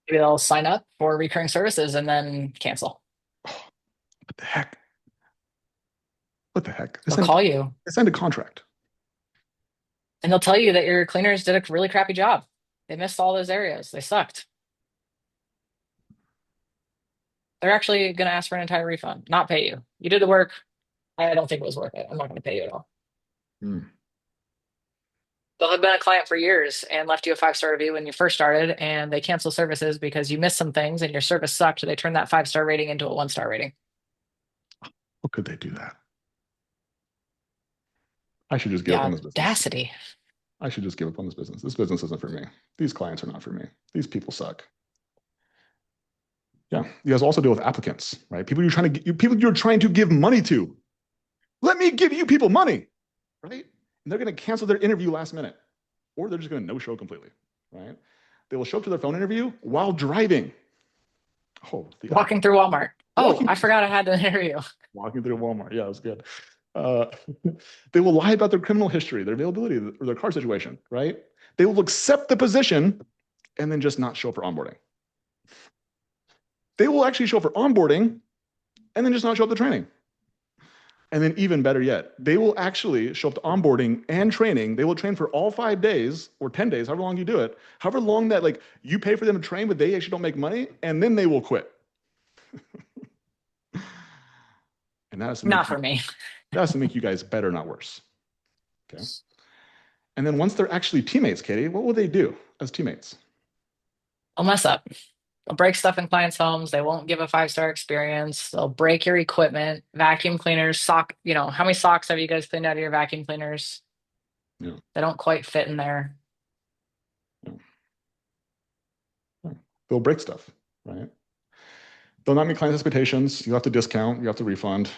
Maybe they'll sign up for recurring services and then cancel. Oh, what the heck? What the heck? They'll call you They signed a contract. and they'll tell you that your cleaners did a really crappy job. They missed all those areas. They sucked. They're actually going to ask for an entire refund, not pay you. You did the work. I don't think it was worth it. I'm not going to pay you at all. Hmm. They'll have been a client for years and left you a 5-star review when you first started, and they cancel services because you missed some things and your service sucked. They turn that 5-star rating into a 1-star rating. How could they do that? I should just give The up on this business. audacity. I should just give up on this business. This business isn't for me. These clients are not for me. These people suck. Yeah. You guys also deal with applicants, right? People you're trying to give money to. Let me give you people money, right? And they're going to cancel their interview last minute, or they're just going to no show completely, right? They will show up to their phone interview while driving. Oh, Walking through Walmart. Oh, walking I forgot I had an interview. walking through Walmart. Yeah, it was good. Uh, they will lie about their criminal history, their availability, or their car situation, right? They will accept the position and then just not show up for onboarding. They will actually show up for onboarding and then just not show up to training. And then even better yet, they will actually show up to onboarding and training. They will train for all 5 days or 10 days, however long you do it, however long that like you pay for them to train, but they actually don't make money, and then they will quit. And Not for me. that has to make you guys better, not worse. Okay. And then once they're actually teammates, Katie, what will they do as teammates? I'll mess up. They'll break stuff in clients' homes. They won't give a 5-star experience. They'll break your equipment, vacuum cleaners, how many socks have you guys cleaned out of your vacuum cleaners? Yeah, They don't quite fit in there. yeah, yeah. They'll break stuff, right? They'll not meet client expectations. You have to discount, you have to refund.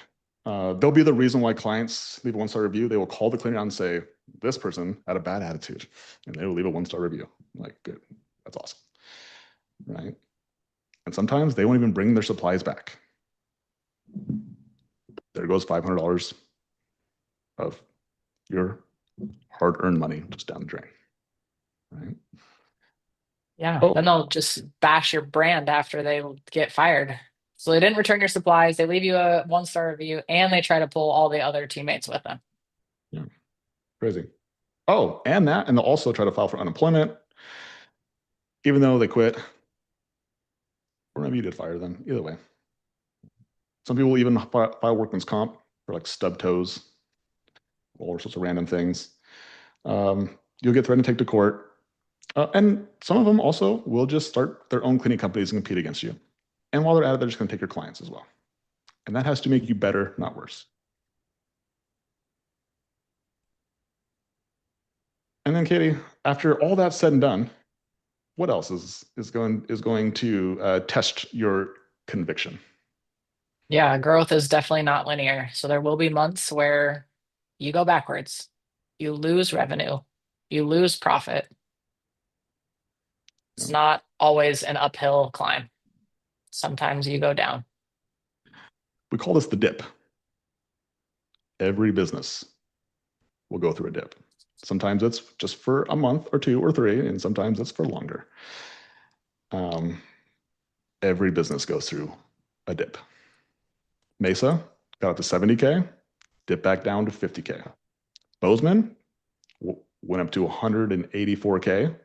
They'll be the reason why clients leave a 1-star review. They will call the cleaner out and say, this person had a bad attitude, and they will leave a 1-star review. Like, good, that's awesome, right? And sometimes they won't even bring their supplies back. There goes $500 of your hard-earned money just down the drain, right? Yeah. Then Oh, they'll just bash your brand after they get fired. So they didn't return your supplies. They leave you a 1-star review and they try to pull all the other teammates with them. yeah, crazy. Oh, and they'll also try to file for unemployment, even though they quit, or maybe you did fire them. Either way, some people even file workman's comp for like stub toes, all sorts of random things. You'll get threatened to take to court. And some of them also will just start their own cleaning companies and compete against you. And while they're at it, they're just going to take your clients as well. And that has to make you better, not worse. And then, Katie, after all that's said and done, what else is going to test your conviction? Yeah, growth is definitely not linear. So there will be months where you go backwards, you lose revenue, you lose profit. You It's know, not always an uphill climb. Sometimes you go down. we call this the dip. Every business will go through a dip. Sometimes it's just for a month or two or three, and sometimes it's for longer. Um, every business goes through a dip. Mesa got up to 70K, dipped back down to 50K. Bozeman went up to 184K.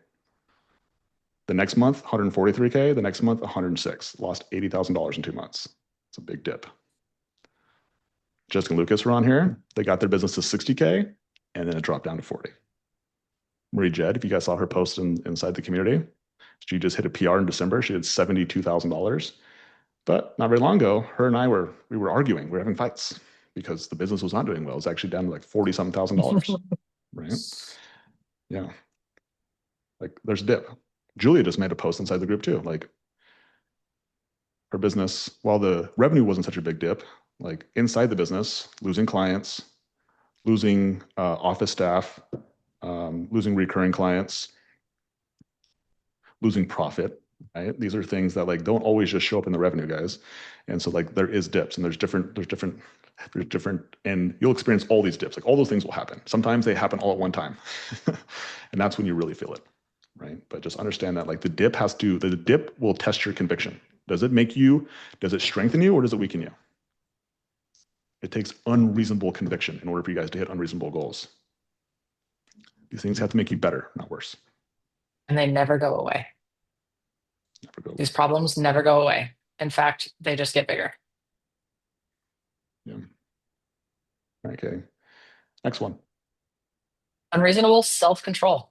The next month, 143K. The next month, 106. Lost $80,000 in 2 months. It's a big dip. Jessica and Lucas were on here. They got their business to 60K, and then it dropped down to 40. Marie Jed, if you guys saw her post inside the community, she just hit a PR in December. She did $72,000. But not very long ago, her and we were arguing. We were having fights because the business was not doing well. It was actually down to like 40 something thousand dollars. Right? Yeah. Like there's a dip. Julia just made a post inside the group too. Like her business, while the revenue wasn't such a big dip, like inside the business, losing clients, losing office staff, losing recurring clients, losing profit. Right? These are things that like don't always just show up in the revenue, guys. And so like there is dips, and there's different, and you'll experience all these dips. Like all those things will happen. Sometimes they happen all at one time, and that's when you really feel it, right? But just understand that like the dip will test your conviction. Does it strengthen you or does it weaken you? It takes unreasonable conviction in order for you guys to hit unreasonable goals. These things have to make you better, not worse. And they never go away. Never go away. These problems never go away. In fact, they just get bigger. Yeah. Okay. Next one. Unreasonable self-control.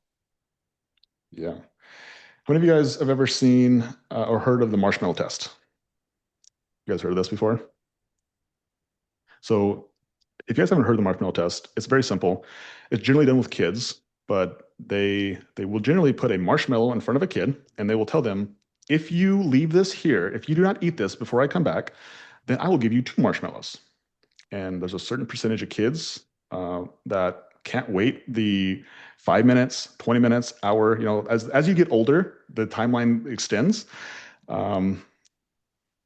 Yeah. How many of you guys have ever seen or heard of the marshmallow test? You guys heard of this before? So if you guys haven't heard of the marshmallow test, it's very simple. It's generally done with kids, but they will generally put a marshmallow in front of a kid and they will tell them, if you leave this here, if you do not eat this before I come back, then I will give you 2 marshmallows. And there's a certain percentage of kids that can't wait the 5 minutes, 20 minutes, hour. As you get older, the timeline extends. Um,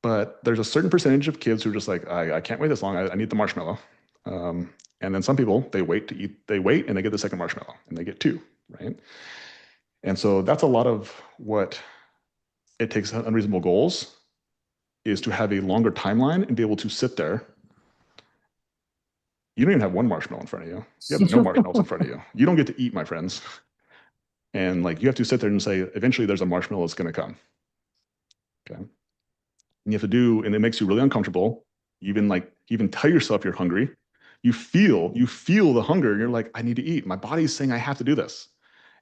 but there's a certain percentage of kids who are just like, I can't wait this long. I need the marshmallow. And then some people, they wait and they get the second marshmallow and they get two, right? And so that's a lot of what it takes unreasonable goals is to have a longer timeline and be able to sit there. You don't even have one marshmallow in front of you. You have no marshmallows in front of you. You don't get to eat, my friends. And like you have to sit there and say, eventually there's a marshmallow that's going to come. Okay. And you have to do, and it makes you really uncomfortable. You even tell yourself you're hungry. You feel the hunger, and you're like, I need to eat. My body's saying I have to do this.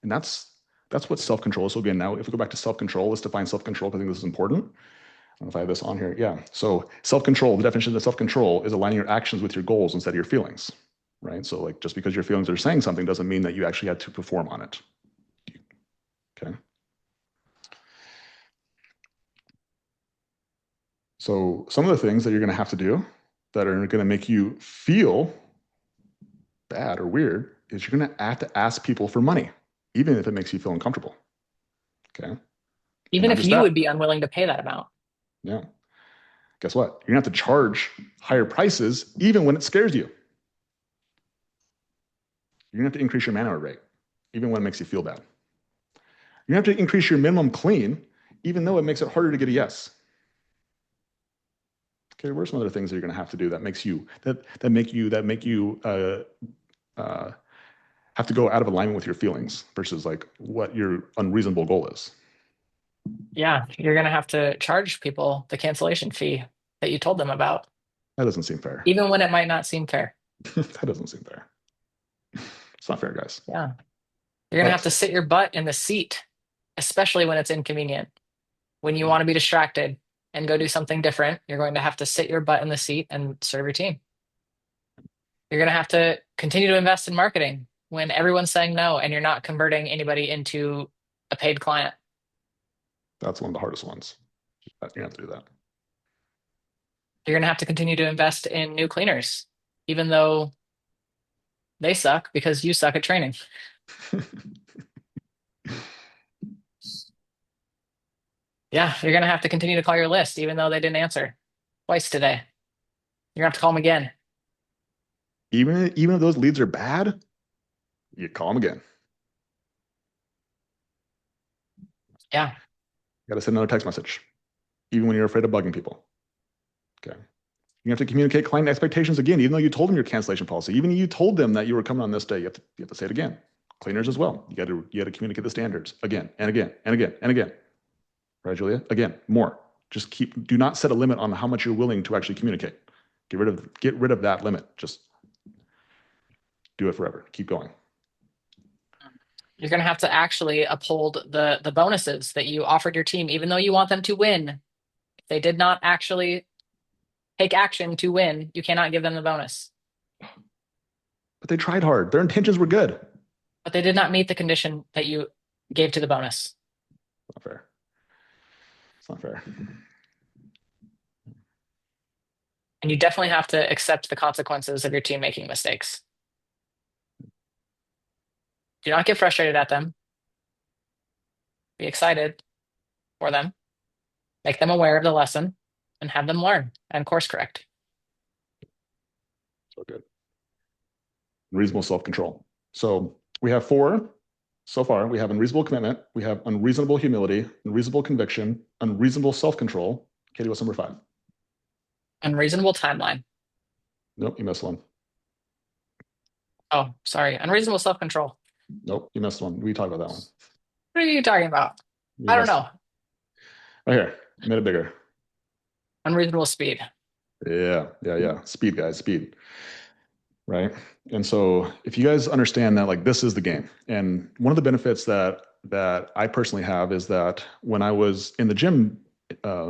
And that's That's what self-control is. So again, now if we go back to self-control, let's define self-control because I think this is important. I don't know if I have this on here. Yeah. So self-control, the definition of self-control is aligning your actions with your goals instead of your feelings, right? So like just because your feelings are saying something doesn't mean that you actually had to perform on it. Okay. So some of the things that you're going to have to do that are going to make you feel bad or weird is you're going to have to ask people for money, even if it makes you feel uncomfortable. Okay. And Even not if just you that. would be unwilling to pay that amount. Yeah. Guess what? You're going to have to charge higher prices even when it scares you. You're going to have to increase your man hour rate, even when it makes you feel bad. You have to increase your minimum clean, even though it makes it harder to get a yes. Okay, what are some other things that you're going to have to do that makes you uh, have to go out of alignment with your feelings versus like what your unreasonable goal is? Yeah, you're going to have to charge people the cancellation fee that you told them about, That doesn't seem fair. even when it might not seem fair. That doesn't seem fair. It's not fair, guys. Yeah. You're going to have But to sit your butt in the seat, especially when it's inconvenient. When you want to be distracted and go do something different, you're going to have to sit your butt in the seat and serve your team. You're going to have to continue to invest in marketing when everyone's saying no and you're not converting anybody into a paid client. that's one of the hardest ones. You have to do You're going to have to continue to invest in new cleaners, even though they suck because you suck at training. that. Yeah, you're going to have to continue to call your list, even though they didn't answer twice today. You're going to have to call them again. Even if those leads are bad, you call them again. Yeah. You got to send another text message, even when you're afraid of bugging people. Okay. You have to communicate client expectations again, even though you told them your cancellation policy. Even you told them that you were coming on this day, you have to say it again. Cleaners as well. You got to communicate the standards again and again and again and again. Right, Julia? Again, more. Just do not set a limit on how much you're willing to actually communicate. Get rid of that limit. Just do it forever. Keep going. You're going to have to actually uphold the bonuses that you offered your team, even though you want them to win. If they did not actually take action to win, you cannot give them the bonus. But they tried hard. Their intentions were good. But they did not meet the condition that you gave to the bonus. It's not fair. It's not fair. And you definitely have to accept the consequences of your team making mistakes. Do not get frustrated at them. Be excited for them. Make them aware of the lesson and have them learn and course correct. So good. Unreasonable self-control. So we have four so far. We have unreasonable commitment. We have unreasonable humility, unreasonable conviction, unreasonable self-control. Katie, what's number five? Unreasonable timeline. Nope, you missed one. Oh, sorry. Unreasonable self control. Nope, you missed one. We talked about that one. What are you talking about? You I don't missed. know. Right here. I made it bigger. Unreasonable speed. Yeah, yeah, yeah. Speed, guys, speed. Right. And so if you guys understand that like this is the game, and one of the benefits that I personally have is that when I was in the gym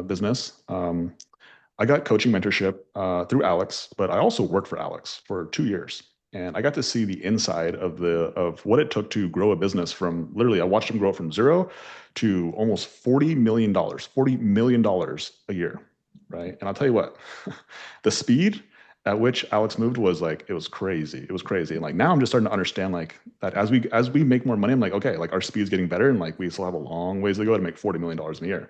business, I got coaching mentorship through Alex, but I also worked for Alex for 2 years. And I got to see the inside of what it took to grow a business from literally, I watched him grow from zero to almost $40 million a year. Right. And I'll tell you what, the speed at which Alex moved was like, it was crazy. It was crazy. And like now I'm just starting to understand like that as we make more money, I'm like, okay, like our speed's getting better and like we still have a long ways to go to make $40 million in a year.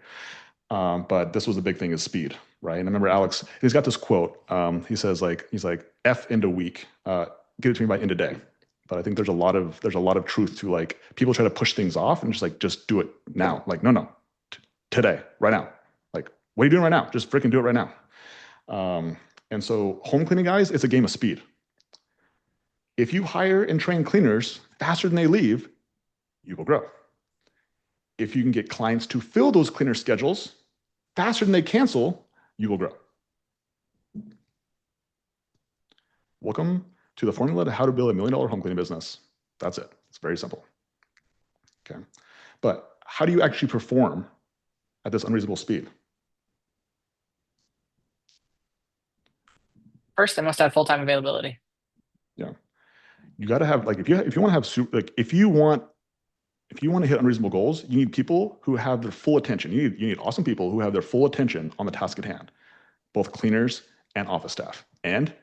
But this was the big thing is speed, right? And I remember Alex, he's got this quote. He's like, F into week, get it to me by end of day. But I think there's a lot of truth to like people try to push things off and just do it now. Like, no, today, right now. Like, what are you doing right now? Just freaking do it right now. Um, and so home cleaning guys, it's a game of speed. If you hire and train cleaners faster than they leave, you will grow. If you can get clients to fill those cleaner schedules faster than they cancel, you will grow. Welcome to the formula to how to build $1 million home cleaning business. That's it. It's very simple. Okay. But how do you actually perform at this unreasonable speed? First, they must have full-time availability. Yeah, you got to have like if you want to have like if you want to hit unreasonable goals, you need people who have their full attention. You need awesome people who have their full attention on the task at hand, both cleaners and office staff, and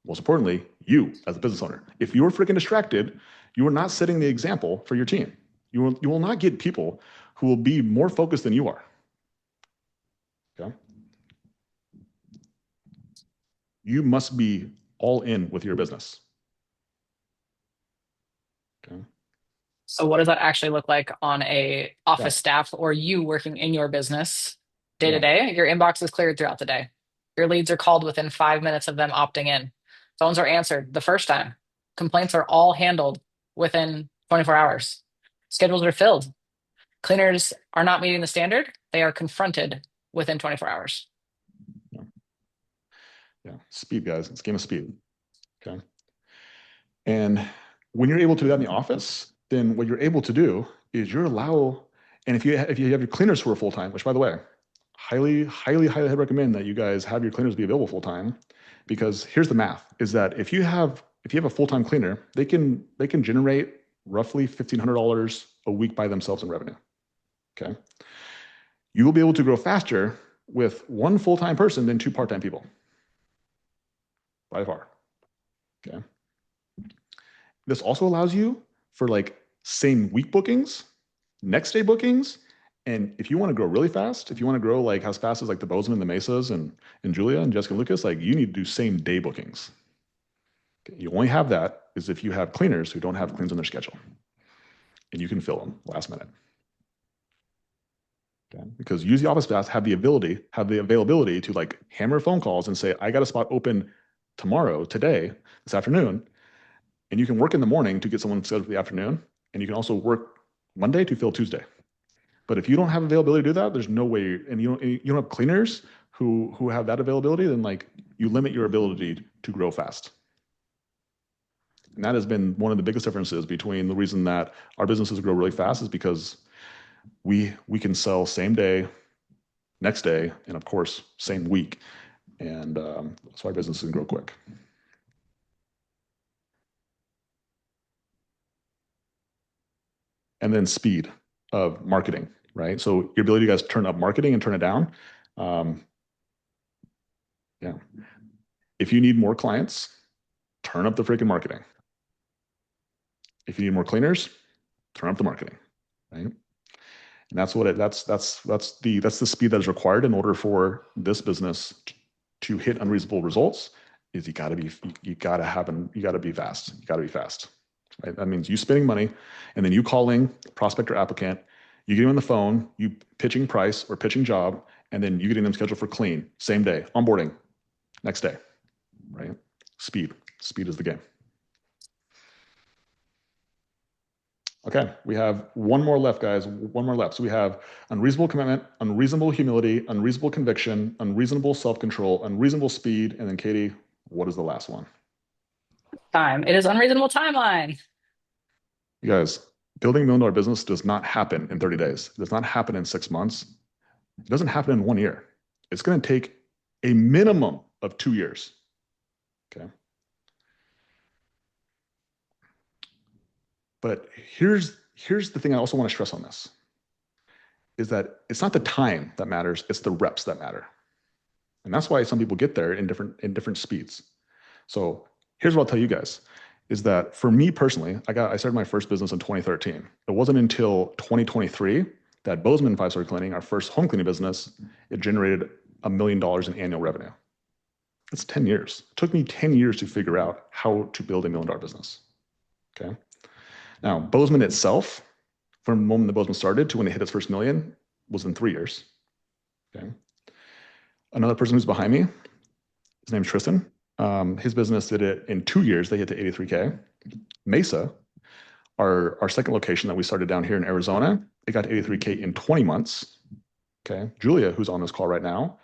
most importantly, you as a business owner. If you're freaking distracted, you are not setting the example for your team. You will not get people who will be more focused than you are. Okay, you must be all in with your business. Okay, So what does that actually look like on a yeah, office staff or you working in your business day to yeah, day? Your inbox is cleared throughout the day. Your leads are called within 5 minutes of them opting in. Phones are answered the first time. Complaints are all handled within 24 hours. Schedules are filled. Cleaners are not meeting the standard. They are confronted within 24 hours. yeah, yeah. Speed, guys. It's a game of speed. Okay. And when you're able to do that in the office, then what you're able to do is you're allow, and if you have your cleaners who are full time, which by the way, highly recommend that you guys have your cleaners be available full time, because here's the math: is that if you have a full time cleaner, they can generate roughly $1,500 a week by themselves in revenue. Okay, you will be able to grow faster with one full time person than two part time people by far. Okay. This also allows you for like same week bookings, next day bookings. And if you want to grow really fast, if you want to grow like as fast as like the Bozeman, the Mesas, and Julia and Jessica Lucas, like you need to do same day bookings. Okay? You only have that is if you have cleaners who don't have cleans on their schedule, and you can fill them last minute. Okay? Because use the office staff have the availability to like hammer phone calls and say, I got a spot open tomorrow, today, this afternoon, and you can work in the morning to get someone scheduled for the afternoon, and you can also work Monday to fill Tuesday. But if you don't have availability to do that, there's no way, and you don't have cleaners who have that availability, then like you limit your ability to grow fast. And that has been one of the biggest differences between the reason that our businesses grow really fast is because we can sell same day, next day, and of course same week, and so our businesses can grow quick. And then speed of marketing, right? So your ability to guys turn up marketing and turn it down. Um, yeah. If you need more clients, turn up the freaking marketing. If you need more cleaners, turn up the marketing, right? And that's what it that's the speed that is required in order for this business to hit unreasonable results. Is you gotta be fast. You gotta be fast. Right? That means you spending money and then you calling prospect or applicant, you get them on the phone, you pitching price or pitching job, and then you getting them scheduled for clean, same day, onboarding, next day, right? Speed. Speed is the game. Okay, we have one more left, guys. One more left. So we have unreasonable commitment, unreasonable humility, unreasonable conviction, unreasonable self-control, unreasonable speed, and then Katie, what is the last one? Time. It is unreasonable timeline. You guys, building $1 million business does not happen in 30 days. It does not happen in 6 months. It doesn't happen in 1 year. It's going to take a minimum of 2 years. Okay. But here's the thing I also want to stress on this is that it's not the time that matters, it's the reps that matter. And that's why some people get there in different speeds. So here's what I'll tell you guys is that for me personally, I started my first business in 2013. It wasn't until 2023 that Bozeman 5-Star Cleaning, our first home cleaning business, it generated $1 million in annual revenue. It's 10 years. It took me 10 years to figure out how to build a $1 million business. Okay. Now, Bozeman itself, from the moment the Bozeman started to when it hit its first million, was in 3 years. Okay. Another person who's behind me, his name's Tristan. His business did it in 2 years. They hit to 83K. Mesa, our second location that we started down here in Arizona, it got to 83K in 20 months. Okay. Julia, who's on this call right now,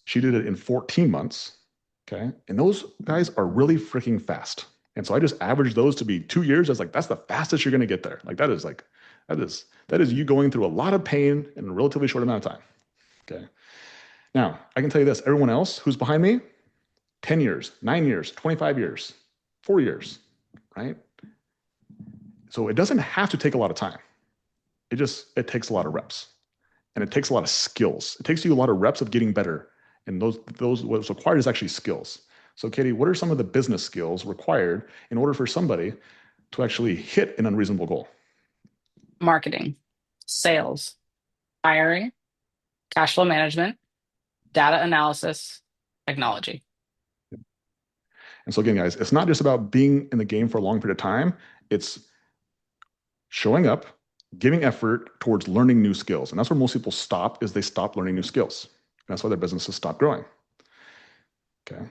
she did it in 14 months. Okay. And those guys are really freaking fast. And so I just averaged those to be 2 years. I was like, that's the fastest you're going to get there. Like that is like, That is you going through a lot of pain in a relatively short amount of time. Okay. Now, I can tell you this, everyone else who's behind me, 10 years, 9 years, 25 years, 4 years, right? So it doesn't have to take a lot of time. It takes a lot of reps and it takes a lot of skills. It takes you a lot of reps of getting better. And those what's required is actually skills. So Katie, what are some of the business skills required in order for somebody to actually hit an unreasonable goal? Marketing, sales, hiring, cash flow management, data analysis, technology. And so again, guys, it's not just about being in the game for a long period of time. It's showing up, giving effort towards learning new skills. And that's where most people stop is they stop learning new skills. And that's why their businesses stop growing. Okay.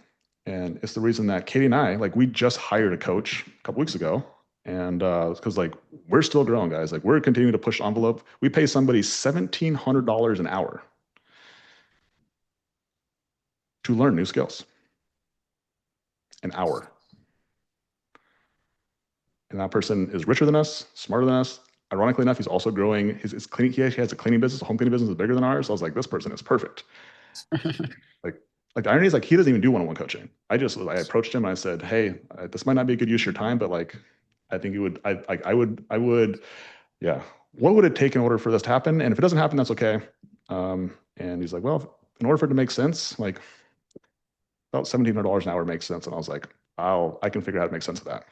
And it's the reason that Katie and I, like we just hired a coach a couple weeks ago. And because like we're still growing, guys. Like we're continuing to push the envelope. We pay somebody $1,700 an hour to learn new skills. An hour. And that person is richer than us, smarter than us. Ironically enough, he's also growing his cleaning. He actually has a cleaning business, a home cleaning business is bigger than ours. So I was like, this person is perfect. Like, like the irony is like he doesn't even do one-on-one coaching. I approached him and I said, hey, this might not be a good use of your time, but like, I think you would, I would, yeah. What would it take in order for this to happen? And if it doesn't happen, that's okay. And he's like, well, in order for it to make sense, like about $1,700 an hour makes sense. And I was like, I can figure out how to make sense of that,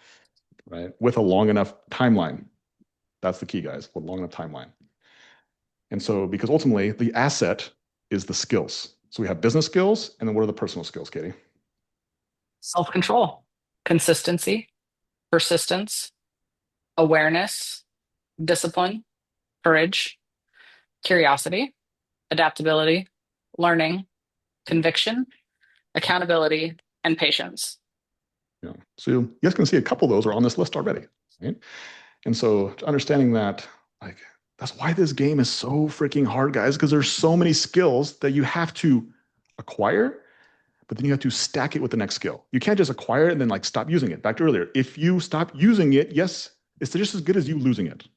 right? With a long enough timeline. That's the key, guys, with a long enough timeline. And so, because ultimately the asset is the skills. So we have business skills, and then what are the personal skills, Katie? Self-control, consistency, persistence, awareness, discipline, courage, curiosity, adaptability, learning, conviction, accountability, and patience. So you guys can see a couple of those are on this list already, right? And so understanding that, like, that's why this game is so freaking hard, guys, because there's so many skills that you have to acquire, but then you have to stack it with the next skill. You can't just acquire it and then like stop using it. Back to earlier, if you stop using it, yes, it's just as good as you losing it.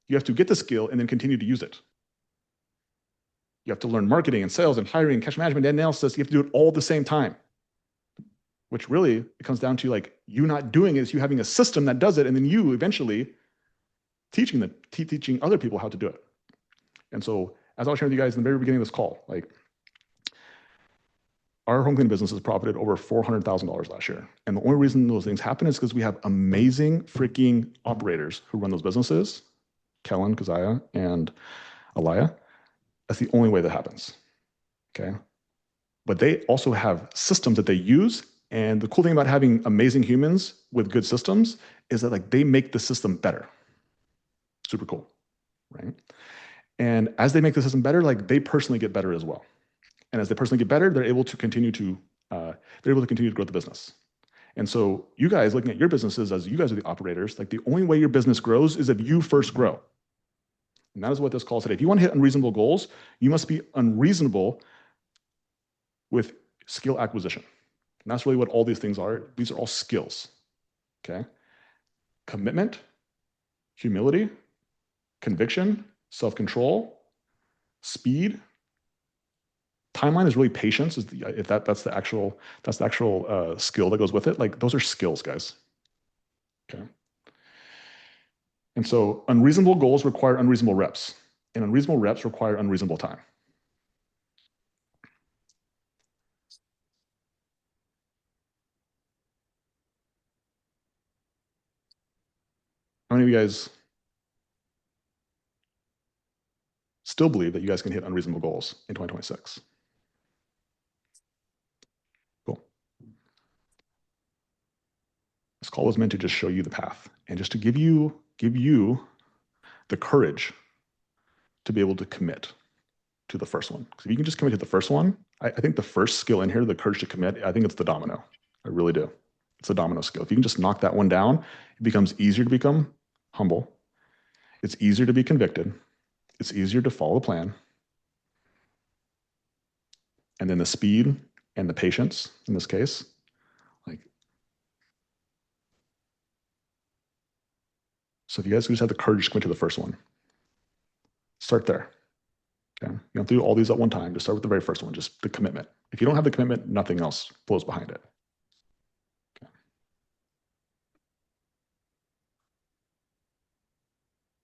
You have to get the skill and then continue to use it. You have to learn marketing and sales and hiring, cash management, and analysis. You have to do it all at the same time, which really it comes down to like you not doing it is you having a system that does it, and then you eventually teaching other people how to do it. And so, as I was sharing with you guys in the very beginning of this call, like our home cleaning business has profited over $400,000 last year. And the only reason those things happen is because we have amazing freaking operators who run those businesses, Kellen, Keziah, and Alaya. That's the only way that happens. Okay. But they also have systems that they use. And the cool thing about having amazing humans with good systems is that like they make the system better. Super cool. Right. And as they make the system better, like they personally get better as well. And as they personally get better, they're able to continue to grow the business. And so you guys looking at your businesses as you guys are the operators, like the only way your business grows is if you first grow. And that is what this call said. If you want to hit unreasonable goals, you must be unreasonable with skill acquisition. And that's really what all these things are. These are all skills. Okay. Commitment, humility, conviction, self-control, speed. Timeline is really patience. If that's the actual skill that goes with it. Like those are skills, guys. Okay. And so unreasonable goals require unreasonable reps, and unreasonable reps require unreasonable time. How many of you guys still believe that you guys can hit unreasonable goals in 2026? Cool. This call was meant to just show you the path and just to give you the courage to be able to commit to the first one. Because if you can just commit to the first one, I think the first skill in here, the courage to commit, I think it's the domino. I really do. It's a domino skill. If you can just knock that one down, it becomes easier to become humble. It's easier to be convicted. It's easier to follow the plan. And then the speed and the patience in this case, like So if you guys just have the courage to commit to the first one, start there. Okay. You don't have to do all these at one time. Just start with the very first one, just the commitment. If you don't have the commitment, nothing else flows behind it. Okay.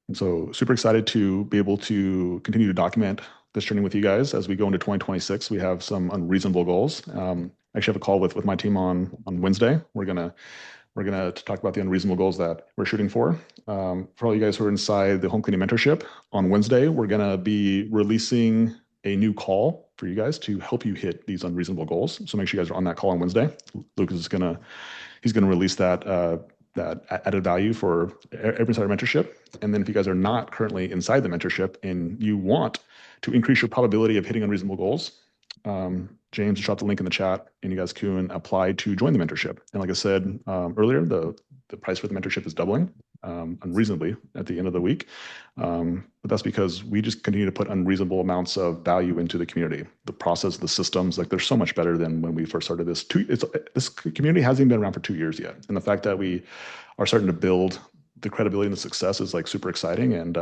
And so super excited to be able to continue to document this journey with you guys as we go into 2026. We have some unreasonable goals. I actually have a call with my team on Wednesday. We're gonna talk about the unreasonable goals that we're shooting for all you guys who are inside the home cleaning mentorship, on Wednesday, we're gonna be releasing a new call for you guys to help you hit these unreasonable goals. So make sure you guys are on that call on Wednesday. Lucas is gonna release that added value for every inside our mentorship. And then if you guys are not currently inside the mentorship and you want to increase your probability of hitting unreasonable goals, James dropped the link in the chat, and you guys can apply to join the mentorship. And like I said earlier, the price for the mentorship is doubling unreasonably at the end of the week. But that's because we just continue to put unreasonable amounts of value into the community, the process, the systems. Like they're so much better than when we first started this. This community hasn't even been around for 2 years yet, and the fact that we are starting to build the credibility and the success is like super exciting. And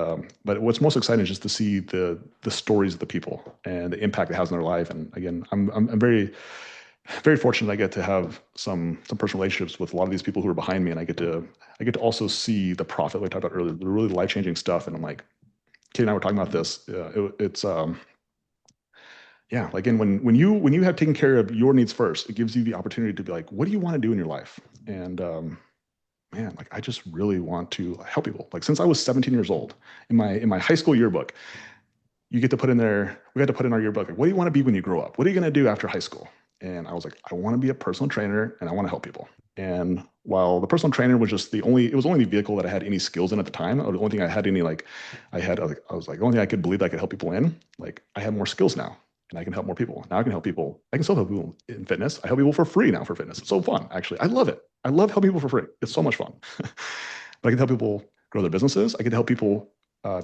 but what's most exciting is just to see the stories of the people and the impact it has in their life. And again, I'm very fortunate I get to have some personal relationships with a lot of these people who are behind me, and I get to also see the profit we talked about earlier, the really life-changing stuff. And I'm like, Kate and I were talking about this. It's yeah, like again, when you have taken care of your needs first, it gives you the opportunity to be like, what do you want to do in your life? And man, like I just really want to help people. Like since I was 17 years old, in my high school yearbook, you get to put in there, we had to put in our yearbook, like, what do you want to be when you grow up? What are you going to do after high school? And I was like, I want to be a personal trainer and I want to help people. And while the personal trainer was just it was only the vehicle that I had any skills in at the time, or the only thing I had any, like, I was like, the only thing I could believe I could help people in, like, I have more skills now and I can help more people. Now I can help people. I can still help people in fitness. I help people for free now for fitness. It's so fun, actually. I love it. I love helping people for free. It's so much fun. But I can help people grow their businesses. I can help people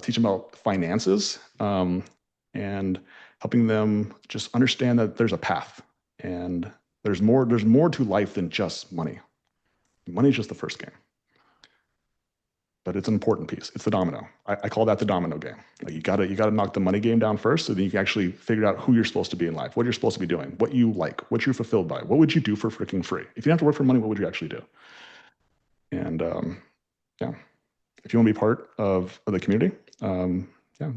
teach them about finances, and helping them just understand that there's a path and there's more to life than just money. Money is just the first game, but it's an important piece. It's the domino. I call that the domino game. Like you gotta knock the money game down first, so then you can actually figure out who you're supposed to be in life, what you're supposed to be doing, what you like, what you're fulfilled by. What would you do for freaking free? If you didn't have to work for money, what would you actually do? And yeah, if you want to be part of the community, yeah,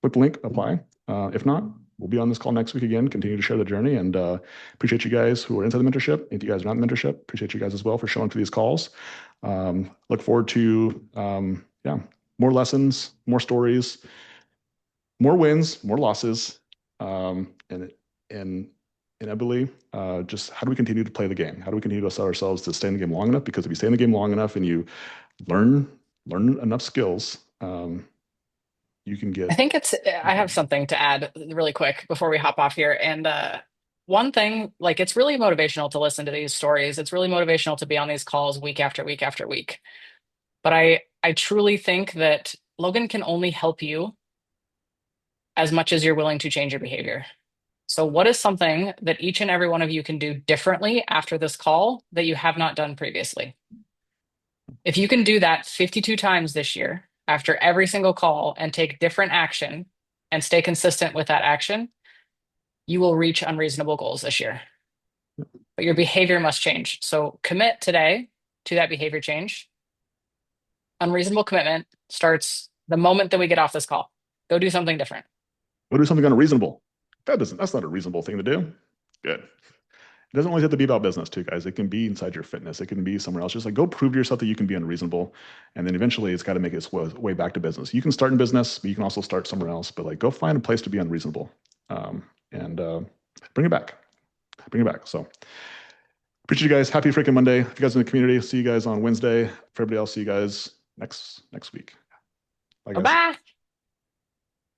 click the link, apply. If not, we'll be on this call next week again, continue to share the journey, and appreciate you guys who are into the mentorship. If you guys are not in the mentorship, appreciate you guys as well for showing up to these calls. Look forward to, yeah, more lessons, more stories, more wins, more losses, and inevitably, just how do we continue to play the game? How do we continue to set ourselves to stay in the game long enough? Because if you stay in the game long enough and you learn enough skills, you can I get think I have something to add really quick before we hop off here. And one thing, like, it's really motivational to listen to these stories. It's really motivational to be on these calls week after week after week. But I truly think that Logan can only help you as much as you're willing to change your behavior. So, what is something that each and every one of you can do differently after this call that you have not done previously? If you can do that 52 times this year after every single call and take different action and stay consistent with that action, you will reach unreasonable goals this year. But your behavior must change. So commit today to that behavior change. Unreasonable commitment starts the moment that we get off this call. Go do something different. Go do something unreasonable. That's not a reasonable thing to do. Good. It doesn't always have to be about business too, guys. It can be inside your fitness. It can be somewhere else. Just like go prove to yourself that you can be unreasonable. And then eventually it's got to make its way back to business. You can start in business, but you can also start somewhere else. But like go find a place to be unreasonable. And bring it back. Bring it back. So appreciate you guys. Happy freaking Monday. If you guys are in the community, see you guys on Wednesday. For everybody else, see you guys next week. Bye, Bye guys. bye.